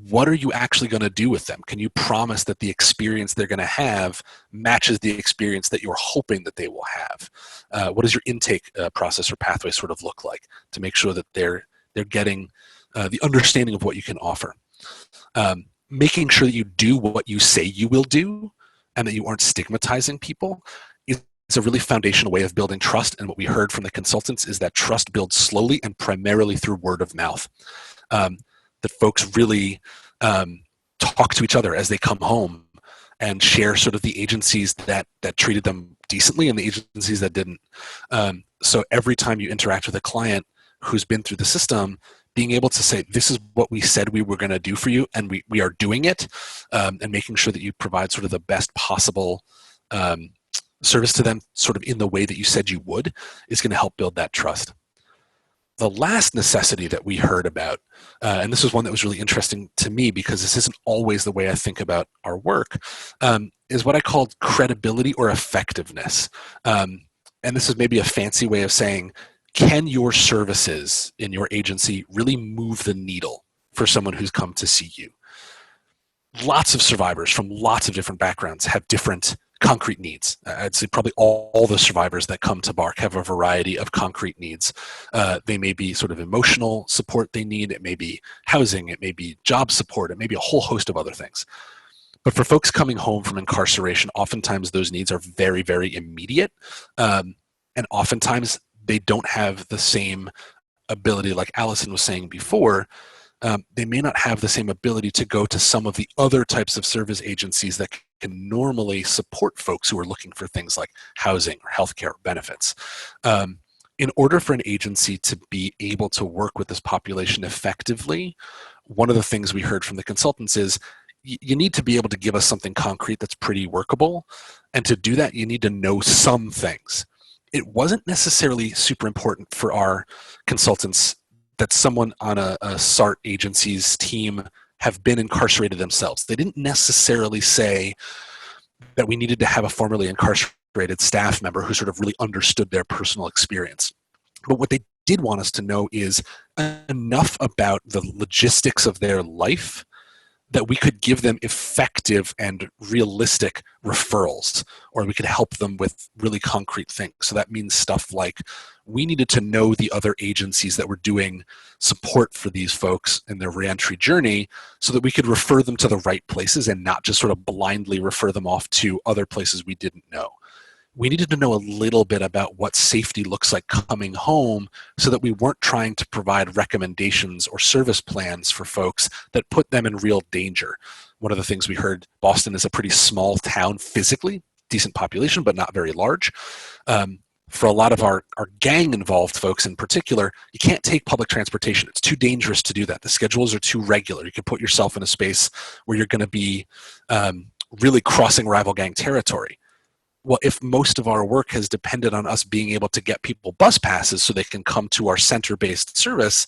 what are you actually going to do with them? Can you promise that the experience they're going to have matches the experience that you're hoping that they will have? What does your intake process or pathway sort of look like to make sure that they're getting the understanding of what you can offer? Making sure that you do what you say you will do and that you aren't stigmatizing people is a really foundational way of building trust. And what we heard from the consultants is that trust builds slowly and primarily through word of mouth. That folks really talk to each other as they come home and share sort of the agencies that treated them decently and the agencies that didn't. So every time you interact with a client who's been through the system, being able to say, this is what we said we were going to do for you, and we are doing it, and making sure that you provide sort of the best possible service to them sort of in the way that you said you would is going to help build that trust. The last necessity that we heard about, and this was one that was really interesting to me because this isn't always the way I think about our work, is what I called credibility or effectiveness. And this is maybe a fancy way of saying, can your services in your agency really move the needle for someone who's come to see you? Lots of survivors from lots of different backgrounds have different concrete needs. I'd say probably all the survivors that come to BARC have a variety of concrete needs. They may be sort of emotional support they need. It may be housing. It may be job support. It may be a whole host of other things. But for folks coming home from incarceration, oftentimes those needs are very, very immediate. And oftentimes they don't have the same ability, like Allison was saying before. They may not have the same ability to go to some of the other types of service agencies that can normally support folks who are looking for things like housing or healthcare or benefits. In order for an agency to be able to work with this population effectively, one of the things we heard from the consultants is you need to be able to give us something concrete that's pretty workable. And to do that, you need to know some things. It wasn't necessarily super important for our consultants that someone on a SART agency's team have been incarcerated themselves. They didn't necessarily say that we needed to have a formerly incarcerated staff member who sort of really understood their personal experience. But what they did want us to know is enough about the logistics of their life that we could give them effective and realistic referrals, or we could help them with really concrete things. So that means stuff like we needed to know the other agencies that were doing support for these folks in their reentry journey so that we could refer them to the right places and not just sort of blindly refer them off to other places we didn't know. We needed to know a little bit about what safety looks like coming home so that we weren't trying to provide recommendations or service plans for folks that put them in real danger. One of the things we heard, Boston is a pretty small town physically, decent population, but not very large. For a lot of our gang-involved folks in particular, you can't take public transportation. It's too dangerous to do that. The schedules are too regular. You can put yourself in a space where you're going to be really crossing rival gang territory. Well, if most of our work has depended on us being able to get people bus passes so they can come to our center-based service,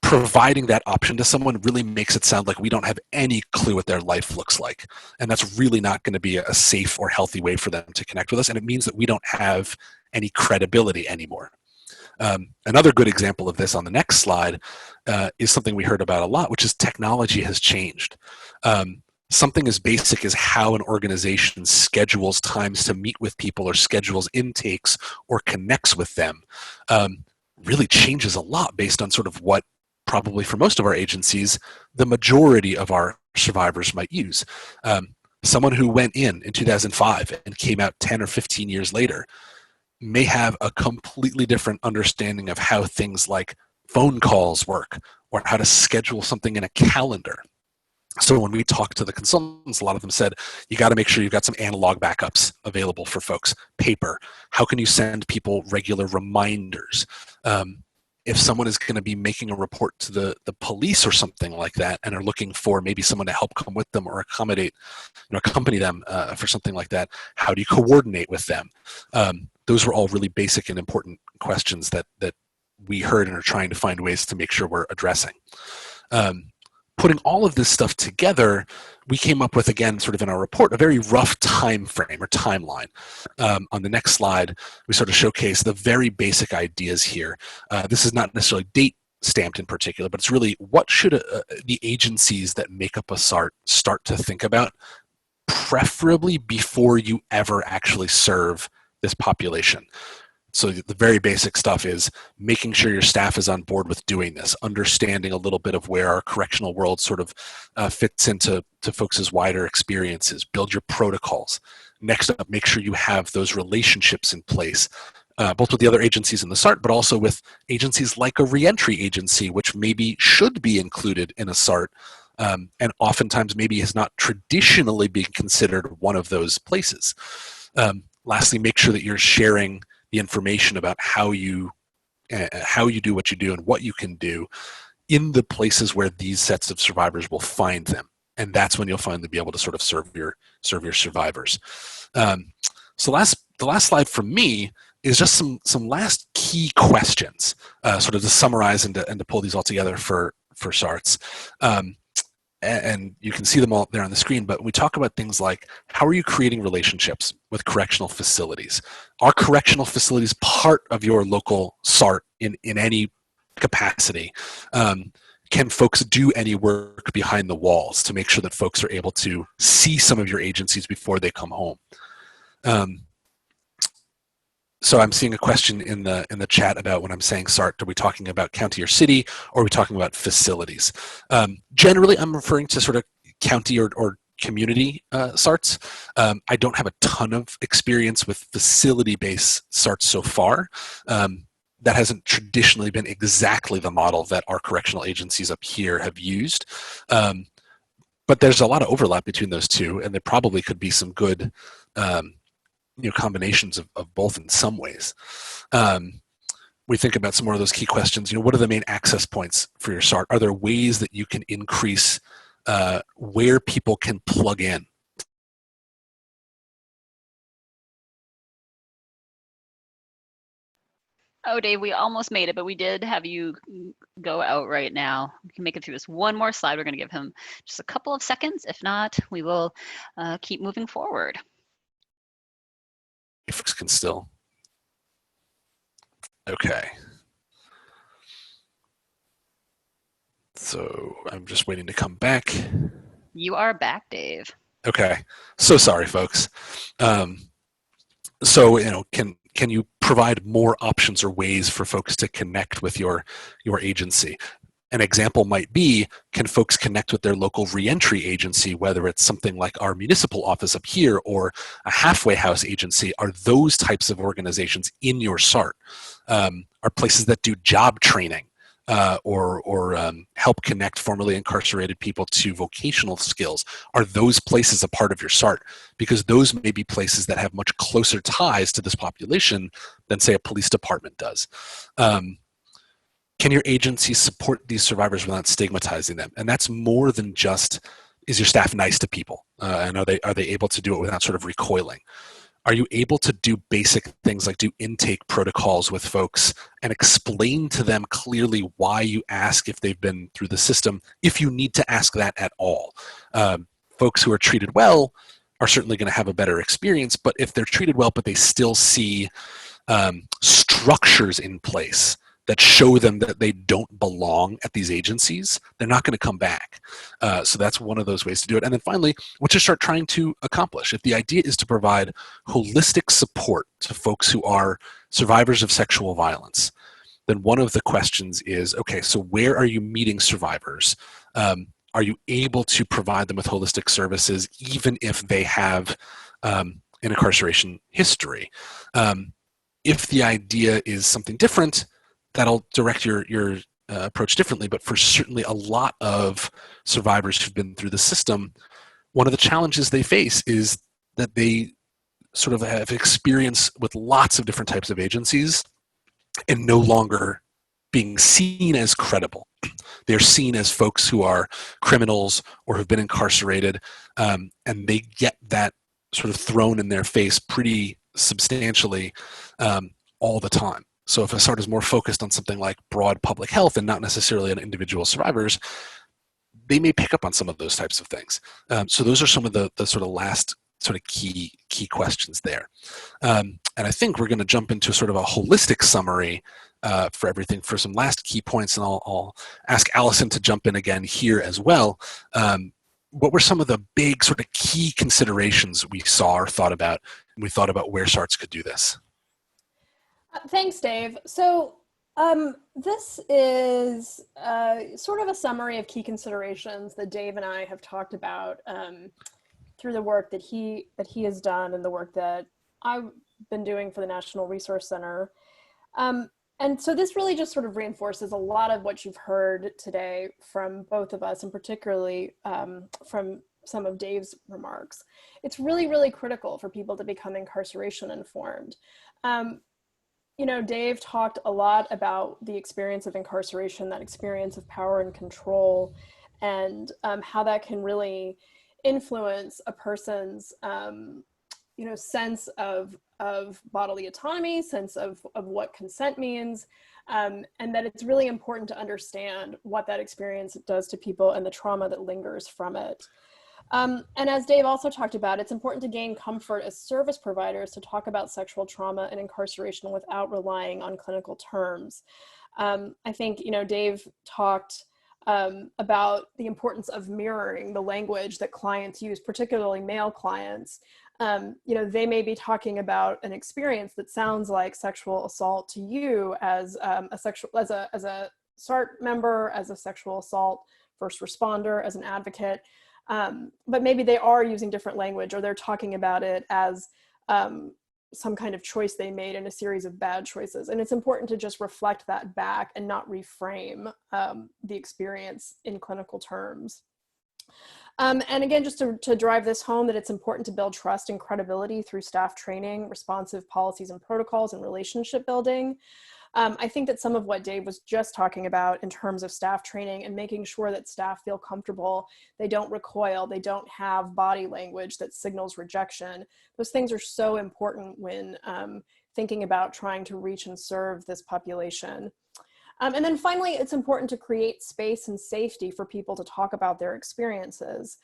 providing that option to someone really makes it sound like we don't have any clue what their life looks like. And that's really not going to be a safe or healthy way for them to connect with us. And it means that we don't have any credibility anymore. Another good example of this on the next slide is something we heard about a lot, which is technology has changed. Something as basic as how an organization schedules times to meet with people or schedules intakes or connects with them really changes a lot based on sort of what probably for most of our agencies, the majority of our survivors might use. Someone who went in 2005 and came out 10 or 15 years later may have a completely different understanding of how things like phone calls work or how to schedule something in a calendar. So when we talked to the consultants, a lot of them said, you got to make sure you've got some analog backups available for folks. Paper. How can you send people regular reminders? If someone is going to be making a report to the police or something like that and are looking for maybe someone to help come with them or accompany them for something like that, how do you coordinate with them? Those were all really basic and important questions that we heard and are trying to find ways to make sure we're addressing. Putting all of this stuff together, we came up with, again, sort of in our report, a very rough time frame or timeline. On the next slide, we sort of showcase the very basic ideas here. This is not necessarily date stamped in particular, but it's really what should the agencies that make up a SART start to think about, preferably before you ever actually serve this population. So the very basic stuff is making sure your staff is on board with doing this, understanding a little bit of where our correctional world sort of fits into folks' wider experiences, build your protocols. Next up, make sure you have those relationships in place, both with the other agencies in the SART, but also with agencies like a reentry agency, which maybe should be included in a SART, and oftentimes maybe has not traditionally been considered one of those places. Lastly, make sure that you're sharing the information about how you do what you do and what you can do in the places where these sets of survivors will find them, and that's when you'll finally be able to sort of serve your survivors. So the last slide from me is just some last key questions, sort of to summarize and to pull these all together for SARTs. And you can see them all there on the screen, but we talk about things like, how are you creating relationships with correctional facilities? Are correctional facilities part of your local SART in any capacity? Can folks do any work behind the walls to make sure that folks are able to see some of your agencies before they come home? So I'm seeing a question in the chat about when I'm saying SART, are we talking about county or city, or are we talking about facilities? Generally, I'm referring to sort of county or community SARTs. I don't have a ton of experience with facility-based SARTs so far. That hasn't traditionally been exactly the model that our correctional agencies up here have used. But there's a lot of overlap between those two, and there probably could be some good combinations of both in some ways. We think about some more of those key questions. What are the main access points for your SART? Are there ways that you can increase where people can plug in. Oh, Dave, we almost made it, but we did have you go out right now. We can make it through this one more slide. We're going to give him just a couple of seconds. If not, we will keep moving forward. If folks can still. Okay. So I'm just waiting to come back. You are back, Dave. Okay. So sorry, folks. So, can you provide more options or ways for folks to connect with your agency? An example might be, can folks connect with their local reentry agency, whether it's something like our municipal office up here or a halfway house agency? Are those types of organizations in your SART? Are places that do job training or help connect formerly incarcerated people to vocational skills, are those places a part of your SART? Because those may be places that have much closer ties to this population than, say, a police department does. Can your agency support these survivors without stigmatizing them? And that's more than just, is your staff nice to people? And are they able to do it without sort of recoiling? Are you able to do basic things like do intake protocols with folks and explain to them clearly why you ask if they've been through the system, if you need to ask that at all? Folks who are treated well are certainly going to have a better experience, but if they're treated well but they still see structures in place that show them that they don't belong at these agencies, they're not going to come back. So that's one of those ways to do it. And then finally, what you start trying to accomplish. If the idea is to provide holistic support to folks who are survivors of sexual violence, then one of the questions is, okay, so where are you meeting survivors? Are you able to provide them with holistic services, even if they have an incarceration history? If the idea is something different, that'll direct your approach differently. But for certainly a lot of survivors who've been through the system, one of the challenges they face is that they sort of have experience with lots of different types of agencies and no longer being seen as credible. They're seen as folks who are criminals or have been incarcerated, and they get that sort of thrown in their face pretty substantially all the time. So if a SART is more focused on something like broad public health and not necessarily on individual survivors, they may pick up on some of those types of things. So those are some of the sort of last sort of key questions there. And I think we're going to jump into sort of a holistic summary for everything for some last key points, and I'll ask Allison to jump in again here as well. What were some of the big sort of key considerations we saw or thought about when we thought about where SARTs could do this? Thanks, Dave. So this is sort of a summary of key considerations that Dave and I have talked about through the work that he has done and the work that I've been doing for the National Resource Center. And so this really just sort of reinforces a lot of what you've heard today from both of us, and particularly from some of Dave's remarks. It's really, really critical for people to become incarceration informed. You know, Dave talked a lot about the experience of incarceration, that experience of power and control, and how that can really influence a person's, you know, sense of bodily autonomy, sense of what consent means, and that it's really important to understand what that experience does to people and the trauma that lingers from it. And as Dave also talked about, it's important to gain comfort as service providers to talk about sexual trauma and incarceration without relying on clinical terms. I think, you know, Dave talked about the importance of mirroring the language that clients use, particularly male clients. You know, they may be talking about an experience that sounds like sexual assault to you as a SART member, as a sexual assault first responder, as an advocate. But maybe they are using different language, or they're talking about it as some kind of choice they made in a series of bad choices. And it's important to just reflect that back and not reframe the experience in clinical terms. And again, just to drive this home, that it's important to build trust and credibility through staff training, responsive policies and protocols, and relationship building. I think that some of what Dave was just talking about in terms of staff training and making sure that staff feel comfortable, they don't recoil, they don't have body language that signals rejection. Those things are so important when thinking about trying to reach and serve this population. And then finally, it's important to create space and safety for people to talk about their experiences.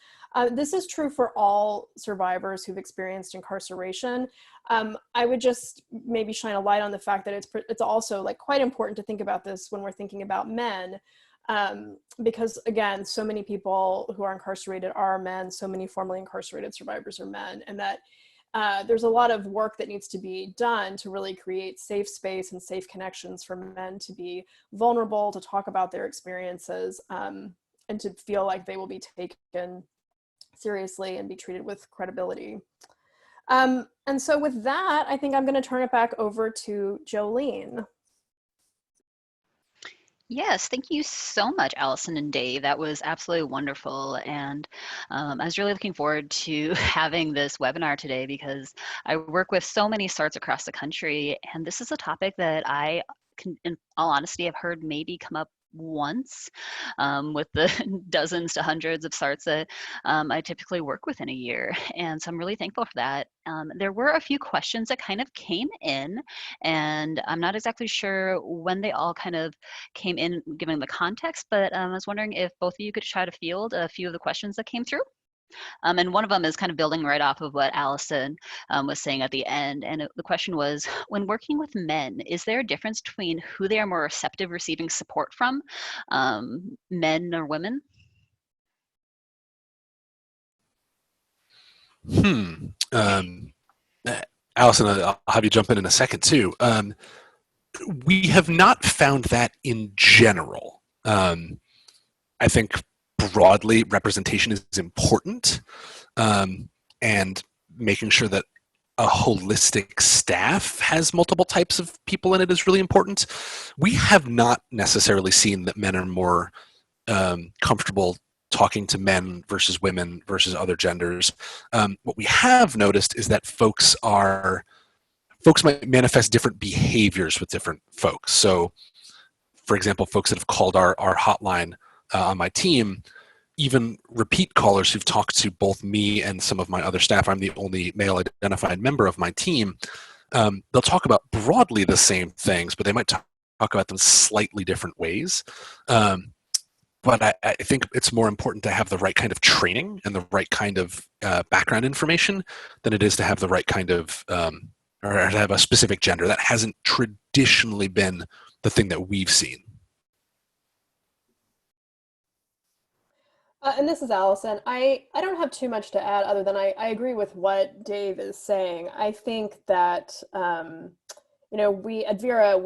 This is true for all survivors who've experienced incarceration. I would just maybe shine a light on the fact that it's also like quite important to think about this when we're thinking about men, because again, so many people who are incarcerated are men, so many formerly incarcerated survivors are men, and that there's a lot of work that needs to be done to really create safe space and safe connections for men to be vulnerable, to talk about their experiences, and to feel like they will be taken seriously and be treated with credibility. And so with that, I think I'm going to turn it back over to Jolene. Yes, thank you so much, Allison and Dave. That was absolutely wonderful. And I was really looking forward to having this webinar today because I work with so many SARTs across the country. And this is a topic that I can, in all honesty, have heard maybe come up once with the dozens to hundreds of SARTs that I typically work with in a year. And so I'm really thankful for that. There were a few questions that kind of came in, and I'm not exactly sure when they all kind of came in, given the context, but I was wondering if both of you could try to field a few of the questions that came through. And one of them is kind of building right off of what Allison was saying at the end. And the question was, when working with men, is there a difference between who they are more receptive receiving support from, men or women? Allison, I'll have you jump in a second too. We have not found that in general. I think broadly representation is important, and making sure that a holistic staff has multiple types of people in it is really important. We have not necessarily seen that men are more comfortable talking to men versus women versus other genders. What we have noticed is that folks might manifest different behaviors with different folks. So, for example, folks that have called our hotline on my team, even repeat callers who've talked to both me and some of my other staff, I'm the only male identified member of my team, they'll talk about broadly the same things, but they might talk about them slightly different ways. But I think it's more important to have the right kind of training and the right kind of background information than it is to have the right kind of, or to have a specific gender. That hasn't traditionally been the thing that we've seen. And this is Allison. I don't have too much to add other than I agree with what Dave is saying. I think that, you know, we at Vera,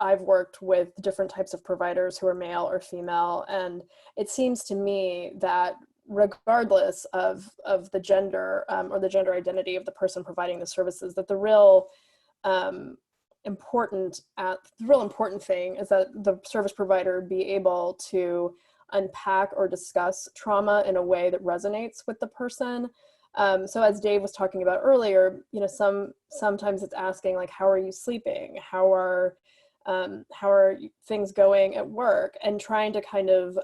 I've worked with different types of providers who are male or female, and it seems to me that regardless of the gender or the gender identity of the person providing the services, that the real important thing is that the service provider be able to unpack or discuss trauma in a way that resonates with the person. So as Dave was talking about earlier, you know, sometimes it's asking like, how are you sleeping? How are things going at work? And trying to kind of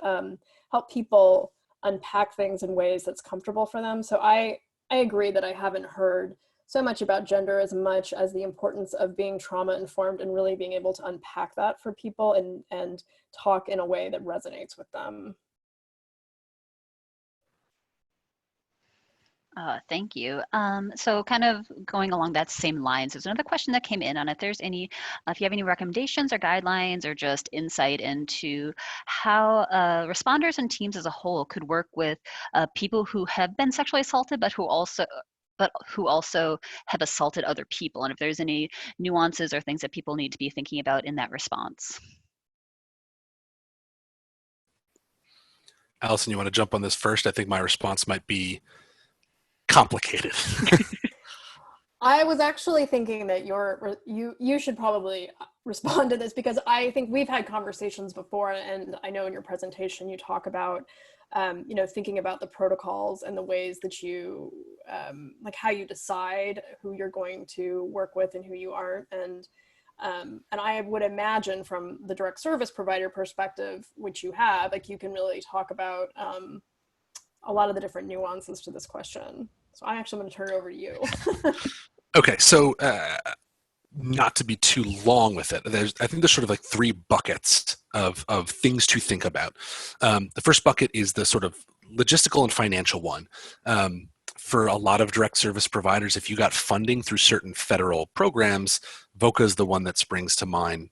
help people unpack things in ways that's comfortable for them. So I agree that I haven't heard so much about gender as much as the importance of being trauma informed and really being able to unpack that for people and talk in a way that resonates with them. Thank you. So kind of going along that same lines, there's another question that came in on if there's any, if you have any recommendations or guidelines or just insight into how responders and teams as a whole could work with people who have been sexually assaulted, but who also have assaulted other people, and if there's any nuances or things that people need to be thinking about in that response. Allison, you want to jump on this first? I think my response might be complicated. I was actually thinking that you should probably respond to this, because I think we've had conversations before, and I know in your presentation you talk about you know, thinking about the protocols and the ways that you like how you decide who you're going to work with and who you aren't. And And I would imagine from the direct service provider perspective, which you have, like you can really talk about a lot of the different nuances to this question. So I'm actually going to turn it over to you. Okay, so not to be too long with it, I think there's sort of like three buckets of things to think about. The first bucket is the sort of logistical and financial one. For a lot of direct service providers, if you got funding through certain federal programs, VOCA is the one that springs to mind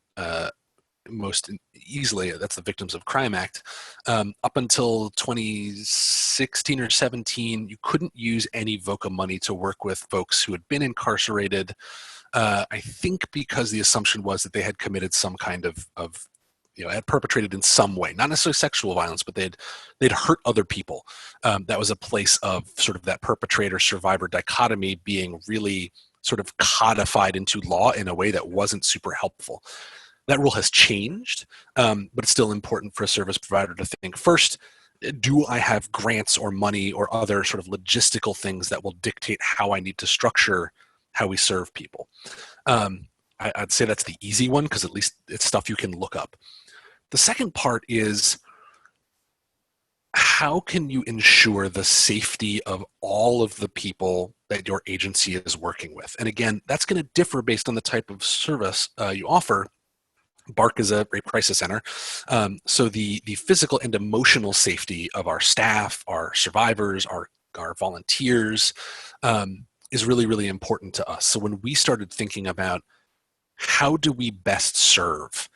most easily. That's the Victims of Crime Act. Up until 2016 or 17, you couldn't use any VOCA money to work with folks who had been incarcerated. I think because the assumption was that they had committed some kind of had perpetrated in some way, not necessarily sexual violence, but they'd hurt other people. That was a place of sort of that perpetrator-survivor dichotomy being really sort of codified into law in a way that wasn't super helpful. That rule has changed, but it's still important for a service provider to think first, do I have grants or money or other sort of logistical things that will dictate how I need to structure how we serve people? I'd say that's the easy one because at least it's stuff you can look up. The second part is, how can you ensure the safety of all of the people that your agency is working with? And again, that's going to differ based on the type of service you offer. BARC is a rape crisis center. So the physical and emotional safety of our staff, our survivors, our volunteers is really, really important to us. So when we started thinking about how do we best serve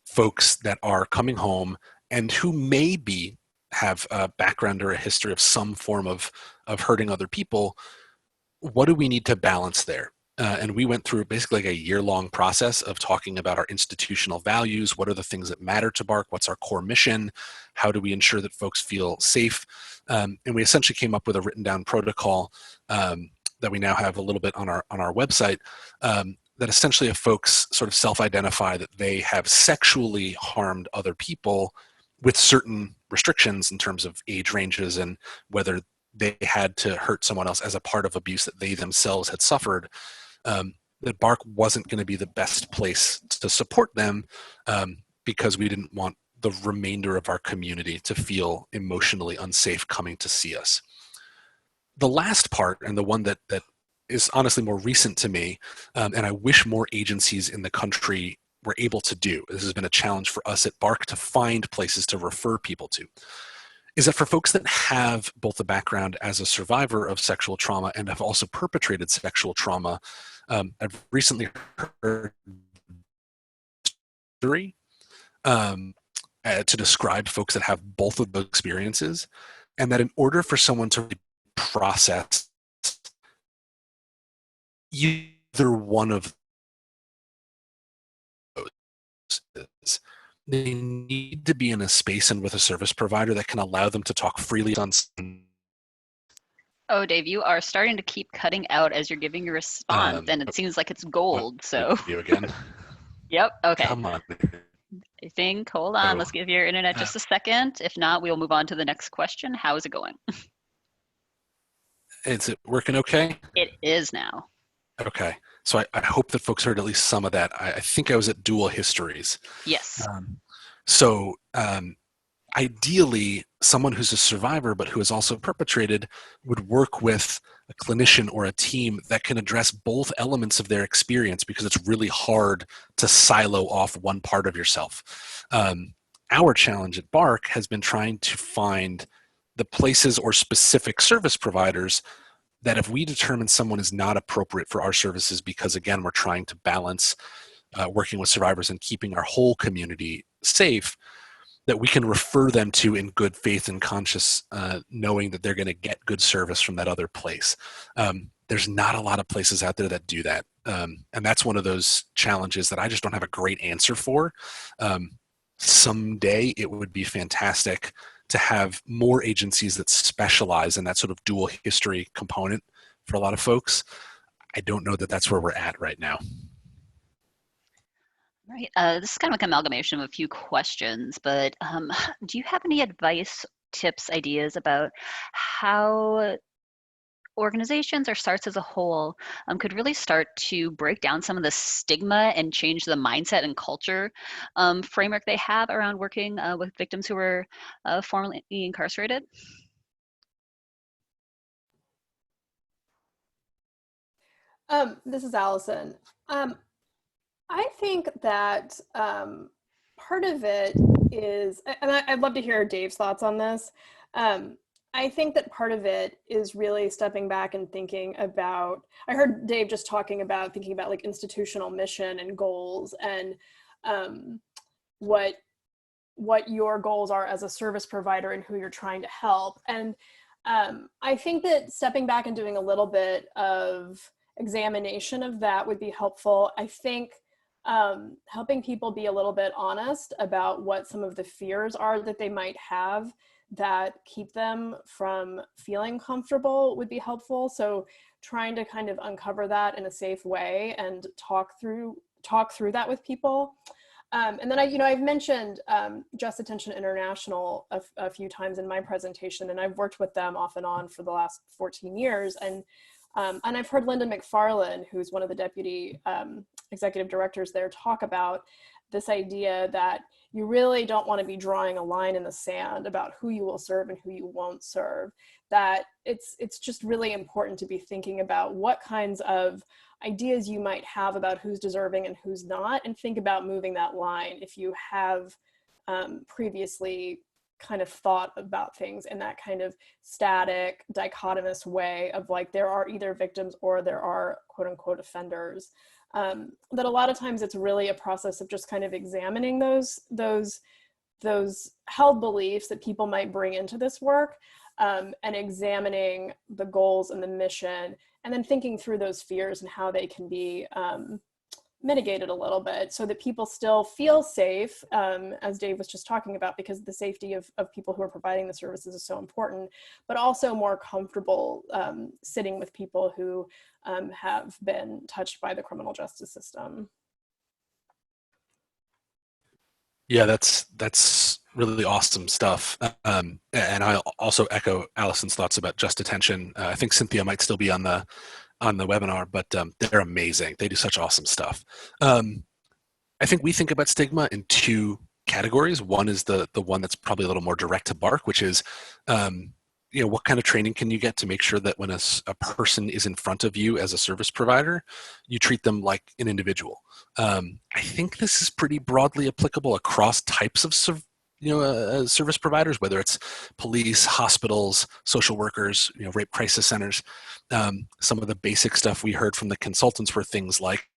folks that are coming home and who maybe have a background or a history of some form of hurting other people, what do we need to balance there? And we went through basically like a year-long process of talking about our institutional values. What are the things that matter to BARC? What's our core mission? How do we ensure that folks feel safe? And we essentially came up with a written down protocol that we now have a little bit on our website, that essentially if folks sort of self-identify that they have sexually harmed other people with certain restrictions in terms of age ranges and whether they had to hurt someone else as a part of abuse that they themselves had suffered, that BARC wasn't going to be the best place to support them because we didn't want the remainder of our community to feel emotionally unsafe coming to see us. The last part, and the one that is honestly more recent to me, and I wish more agencies in the country were able to do, this has been a challenge for us at BARC to find places to refer people to, is that for folks that have both a background as a survivor of sexual trauma and have also perpetrated sexual trauma, I've recently heard to describe folks that have both of those experiences, and that in order for someone to process either one of those, they need to be in a space and with a service provider that can allow them to talk freely on. Oh, Dave, you are starting to keep cutting out as you're giving your response, and it seems like it's gold. So you again. Yep. Okay. Come on. I think. Hold on. Oh. Let's give your internet just a second. If not, we'll move on to the next question. How is it going? Is it working okay? It is now. Okay. So I hope that folks heard at least some of that. I think I was at Dual Histories. Yes. Ideally, someone who's a survivor but who has also perpetrated would work with a clinician or a team that can address both elements of their experience, because it's really hard to silo off one part of yourself. Our challenge at BARC has been trying to find the places or specific service providers that if we determine someone is not appropriate for our services, because again, we're trying to balance working with survivors and keeping our whole community safe, that we can refer them to in good faith and conscious, knowing that they're going to get good service from that other place. There's not a lot of places out there that do that. And that's one of those challenges that I just don't have a great answer for. Someday it would be fantastic to have more agencies that specialize in that sort of dual history component for a lot of folks. I don't know that that's where we're at right now. Right. This is kind of like an amalgamation of a few questions, but do you have any advice, tips, ideas about how organizations or SARTs as a whole could really start to break down some of the stigma and change the mindset and culture framework they have around working with victims who were formerly incarcerated? This is Allison. I think that part of it is, and I'd love to hear Dave's thoughts on this. I think that part of it is really stepping back and thinking about, I heard Dave just talking about thinking about like institutional mission and goals and what your goals are as a service provider and who you're trying to help. And I think that stepping back and doing a little bit of examination of that would be helpful. I think helping people be a little bit honest about what some of the fears are that they might have that keep them from feeling comfortable would be helpful. So trying to kind of uncover that in a safe way and talk through that with people. And then I've mentioned Just Detention International a few times in my presentation, and I've worked with them off and on for the last 14 years. And I've heard Linda McFarlane, who's one of the deputy executive directors there, talk about this idea that you really don't want to be drawing a line in the sand about who you will serve and who you won't serve. That it's just really important to be thinking about what kinds of ideas you might have about who's deserving and who's not, and think about moving that line if you have previously kind of thought about things in that kind of static, dichotomous way of like, there are either victims or there are quote unquote offenders. That a lot of times it's really a process of just kind of examining those held beliefs that people might bring into this work, and examining the goals and the mission, and then thinking through those fears and how they can be mitigated a little bit so that people still feel safe, as Dave was just talking about, because the safety of people who are providing the services is so important, but also more comfortable sitting with people who have been touched by the criminal justice system. Yeah, that's really awesome stuff. And I also echo Allison's thoughts about Just Detention. I think Cynthia might still be on the webinar, but they're amazing. They do such awesome stuff. I think we think about stigma in two categories. One is the one that's probably a little more direct to Bark, which is, what kind of training can you get to make sure that when a person is in front of you as a service provider, you treat them like an individual. I think this is pretty broadly applicable across types of service providers, whether it's police, hospitals, social workers, rape crisis centers. Some of the basic stuff we heard from the consultants were things like,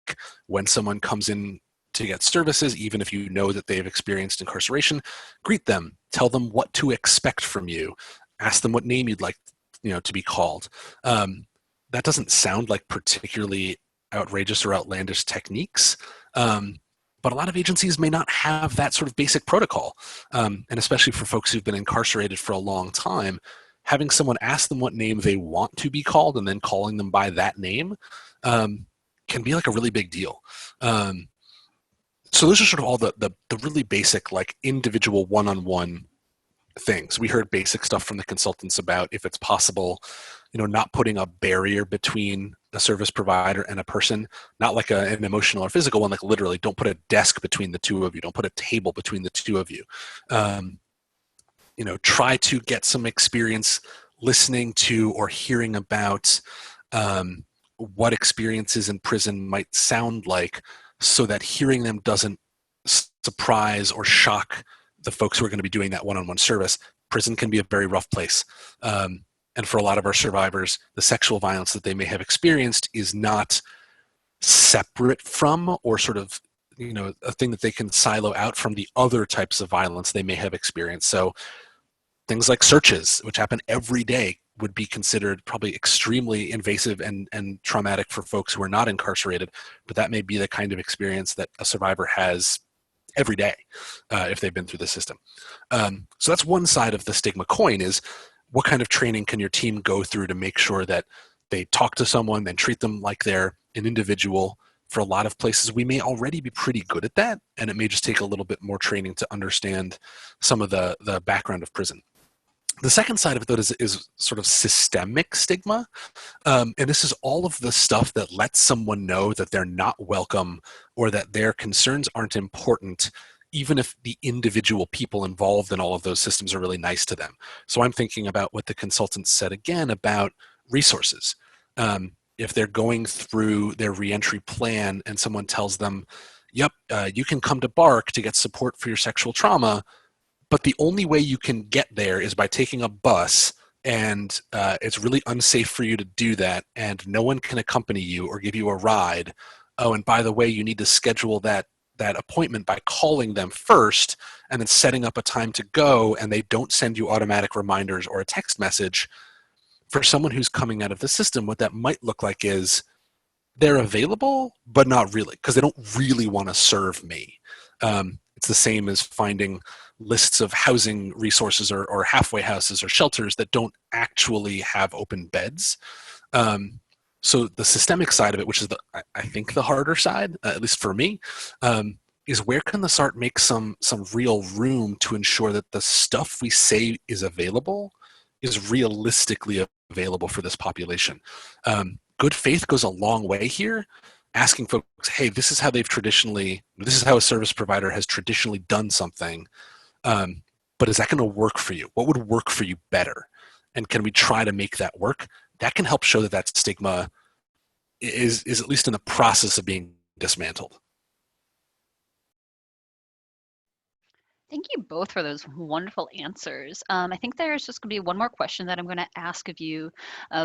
when someone comes in to get services, even if you know that they've experienced incarceration, greet them, tell them what to expect from you, ask them what name you'd like, to be called. That doesn't sound like particularly outrageous or outlandish techniques. But a lot of agencies may not have that sort of basic protocol. And especially for folks who've been incarcerated for a long time, having someone ask them what name they want to be called and then calling them by that name can be like a really big deal. So those are sort of all the really basic, like individual one-on-one things. We heard basic stuff from the consultants about, if it's possible, not putting a barrier between a service provider and a person, not like an emotional or physical one, like literally don't put a desk between the two of you, don't put a table between the two of you. Try to get some experience listening to or hearing about what experiences in prison might sound like, so that hearing them doesn't surprise or shock the folks who are going to be doing that one-on-one service. Prison can be a very rough place. And for a lot of our survivors, the sexual violence that they may have experienced is not separate from, or sort of, a thing that they can silo out from the other types of violence they may have experienced. So things like searches, which happen every day, would be considered probably extremely invasive and traumatic for folks who are not incarcerated, but that may be the kind of experience that a survivor has every day if they've been through the system. So that's one side of the stigma coin, is what kind of training can your team go through to make sure that they talk to someone and treat them like they're an individual. For a lot of places, we may already be pretty good at that, and it may just take a little bit more training to understand some of the background of prison. The second side of it, though, is sort of systemic stigma. And this is all of the stuff that lets someone know that they're not welcome or that their concerns aren't important, even if the individual people involved in all of those systems are really nice to them. So I'm thinking about what the consultant said again about resources. If they're going through their reentry plan and someone tells them, yep, you can come to BARC to get support for your sexual trauma, but the only way you can get there is by taking a bus, and it's really unsafe for you to do that, and no one can accompany you or give you a ride. Oh, and by the way, you need to schedule that appointment by calling them first and then setting up a time to go, and they don't send you automatic reminders or a text message. For someone who's coming out of the system, what that might look like is they're available, but not really, because they don't really want to serve me. It's the same as finding lists of housing resources or halfway houses or shelters that don't actually have open beds. So the systemic side of it, which is I think the harder side, at least for me, is where can the SART make some real room to ensure that the stuff we say is available is realistically available for this population. Good faith goes a long way here. Asking folks, hey, this is how a service provider has traditionally done something, but is that going to work for you? What would work for you better? And can we try to make that work? That can help show that stigma is at least in the process of being dismantled. Thank you both for those wonderful answers. I think there's just going to be one more question that I'm going to ask of you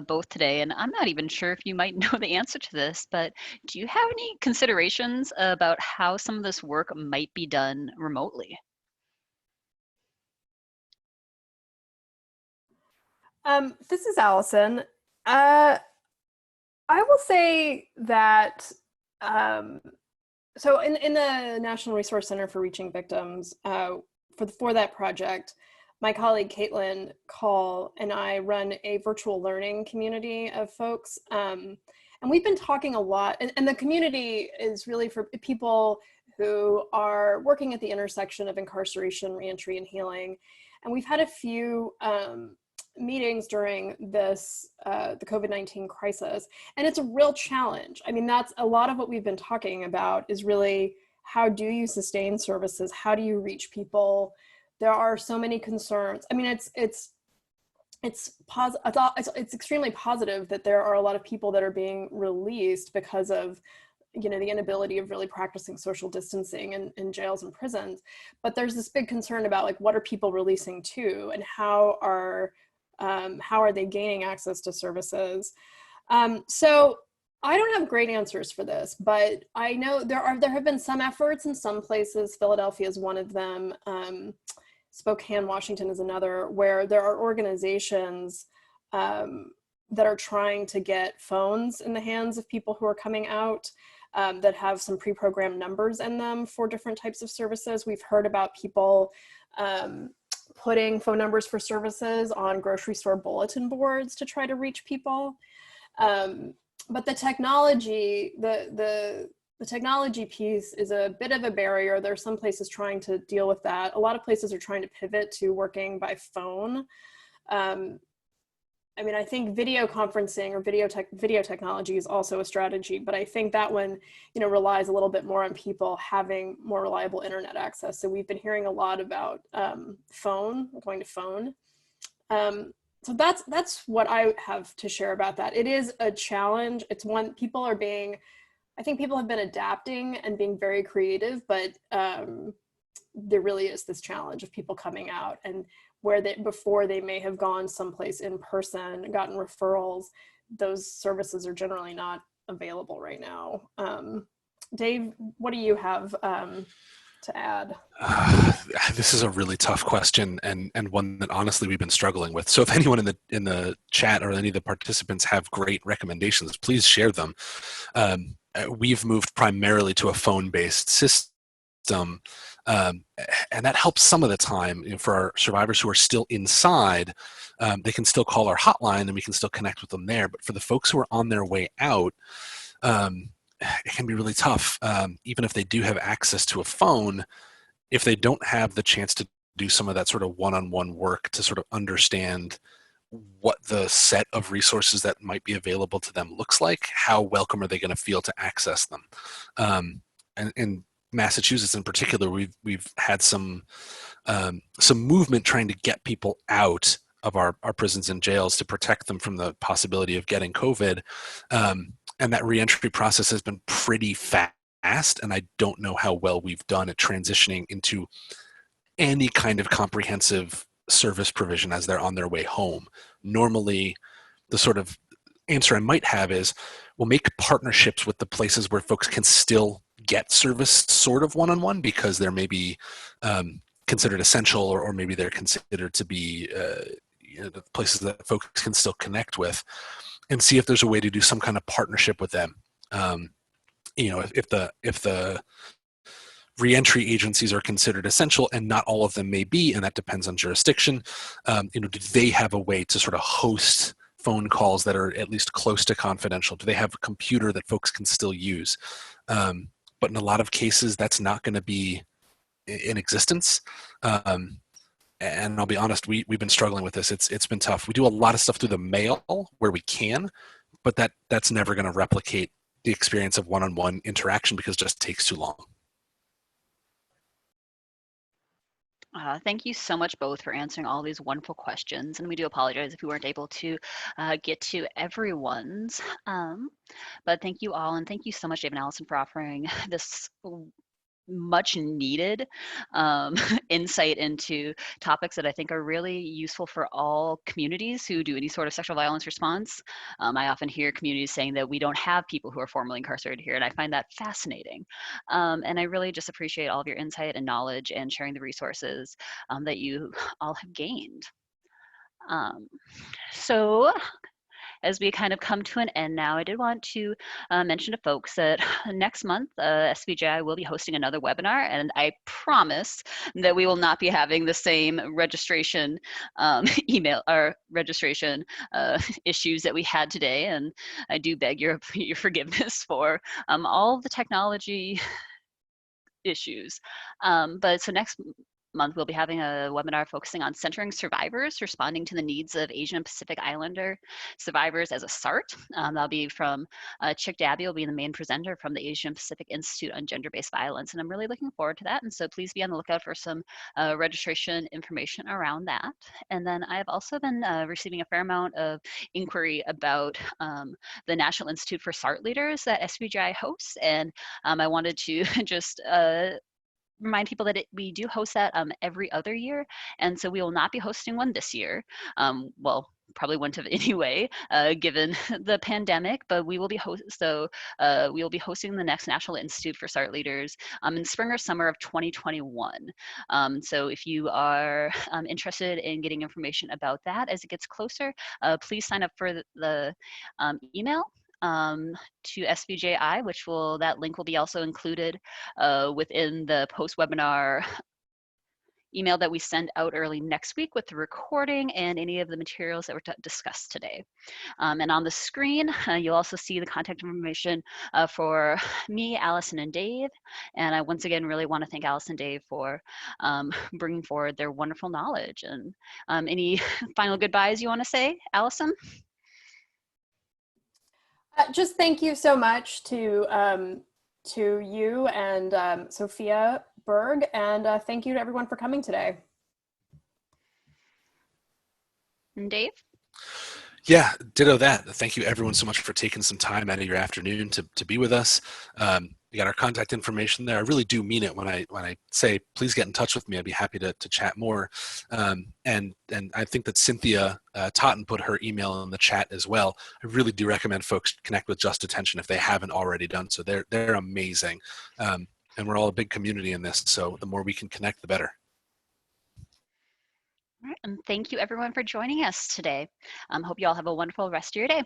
both today, and I'm not even sure if you might know the answer to this, but do you have any considerations about how some of this work might be done remotely? This is Allison. I will say that so in the National Resource Center for Reaching Victims, for that project, my colleague Caitlin Call and I run a virtual learning community of folks. And we've been talking a lot, and the community is really for people who are working at the intersection of incarceration, reentry, and healing. And we've had a few meetings during this, the COVID-19 crisis, and it's a real challenge. I mean, that's a lot of what we've been talking about is really, how do you sustain services? How do you reach people? There are so many concerns. I mean, it's extremely positive that there are a lot of people that are being released because of, the inability of really practicing social distancing in jails and prisons. But there's this big concern about, like, what are people releasing to, and how are they gaining access to services? So I don't have great answers for this, but I know there have been some efforts in some places. Philadelphia is one of them. Spokane, Washington is another, where there are organizations that are trying to get phones in the hands of people who are coming out, that have some pre-programmed numbers in them for different types of services. We've heard about people putting phone numbers for services on grocery store bulletin boards to try to reach people. But the technology, the technology piece is a bit of a barrier. There are some places trying to deal with that. A lot of places are trying to pivot to working by phone. I mean, I think video conferencing or video technology is also a strategy, but I think that one, relies a little bit more on people having more reliable internet access. So we've been hearing a lot about going to phone. So that's what I have to share about that. It is a challenge. It's one I think people have been adapting and being very creative, but there really is this challenge of people coming out, and where before they may have gone someplace in person, gotten referrals, those services are generally not available right now. Dave, what do you have to add? This is a really tough question, and one that honestly we've been struggling with. So if anyone in the chat or any of the participants have great recommendations, please share them. We've moved primarily to a phone-based system, and that helps some of the time. For our survivors who are still inside, they can still call our hotline and we can still connect with them there. But for the folks who are on their way out, it can be really tough. Even if they do have access to a phone, if they don't have the chance to do some of that sort of one-on-one work to sort of understand what the set of resources that might be available to them looks like. How welcome are they going to feel to access them? And in Massachusetts in particular, we've had some movement trying to get people out of our prisons and jails to protect them from the possibility of getting COVID. And that reentry process has been pretty fast, and I don't know how well we've done at transitioning into any kind of comprehensive service provision as they're on their way home. Normally, the sort of answer I might have is, we'll make partnerships with the places where folks can still get service sort of one-on-one, because they're maybe considered essential, or maybe they're considered to be the places that folks can still connect with, and see if there's a way to do some kind of partnership with them. If the reentry agencies are considered essential, and not all of them may be, and that depends on jurisdiction, do they have a way to sort of host phone calls that are at least close to confidential? Do they have a computer that folks can still use? But in a lot of cases, that's not going to be in existence. And I'll be honest, we've been struggling with this. It's been tough. We do a lot of stuff through the mail where we can, but that's never going to replicate the experience of one-on-one interaction, because it just takes too long. Thank you so much both for answering all these wonderful questions, and we do apologize if we weren't able to get to everyone's, but thank you all, and thank you so much, Dave and Allison, for offering this much needed insight into topics that I think are really useful for all communities who do any sort of sexual violence response. I often hear communities saying that we don't have people who are formerly incarcerated here, and I find that fascinating. And I really just appreciate all of your insight and knowledge and sharing the resources that you all have gained. So as we kind of come to an end now, I did want to mention to folks that next month, SVJI will be hosting another webinar, and I promise that we will not be having the same registration email or registration issues that we had today, and I do beg your forgiveness for all the technology issues. But so next month, we'll be having a webinar focusing on centering survivors responding to the needs of Asian and Pacific Islander survivors as a SART. That'll be from Chick Dabby will be the main presenter from the Asian Pacific Institute on Gender-Based Violence, and I'm really looking forward to that. And so please be on the lookout for some registration information around that. And then I've also been receiving a fair amount of inquiry about the National Institute for SART Leaders that SVJI hosts, and I wanted to just remind people that we do host that every other year, and so we will not be hosting one this year. Well, probably wouldn't have anyway, given the pandemic, but we will be we will be hosting the next National Institute for SART Leaders in spring or summer of 2021. So if you are interested in getting information about that as it gets closer, please sign up for the email to SVJI, that link will be also included within the post-webinar email that we send out early next week with the recording and any of the materials that were discussed today. And on the screen, you'll also see the contact information for me, Allison, and Dave. And I once again really want to thank Allison and Dave for bringing forward their wonderful knowledge. And any final goodbyes you want to say, Allison? Just thank you so much to you and Sophia Berg, and thank you to everyone for coming today. And Dave? Yeah, ditto that. Thank you everyone so much for taking some time out of your afternoon to be with us. You got our contact information there. I really do mean it when I say please get in touch with me. I'd be happy to chat more. And I think that Cynthia Totten put her email in the chat as well. I really do recommend folks connect with Just Detention if they haven't already done so. They're amazing, and we're all a big community in this. So the more we can connect, the better. All right, and thank you everyone for joining us today. Hope you all have a wonderful rest of your day.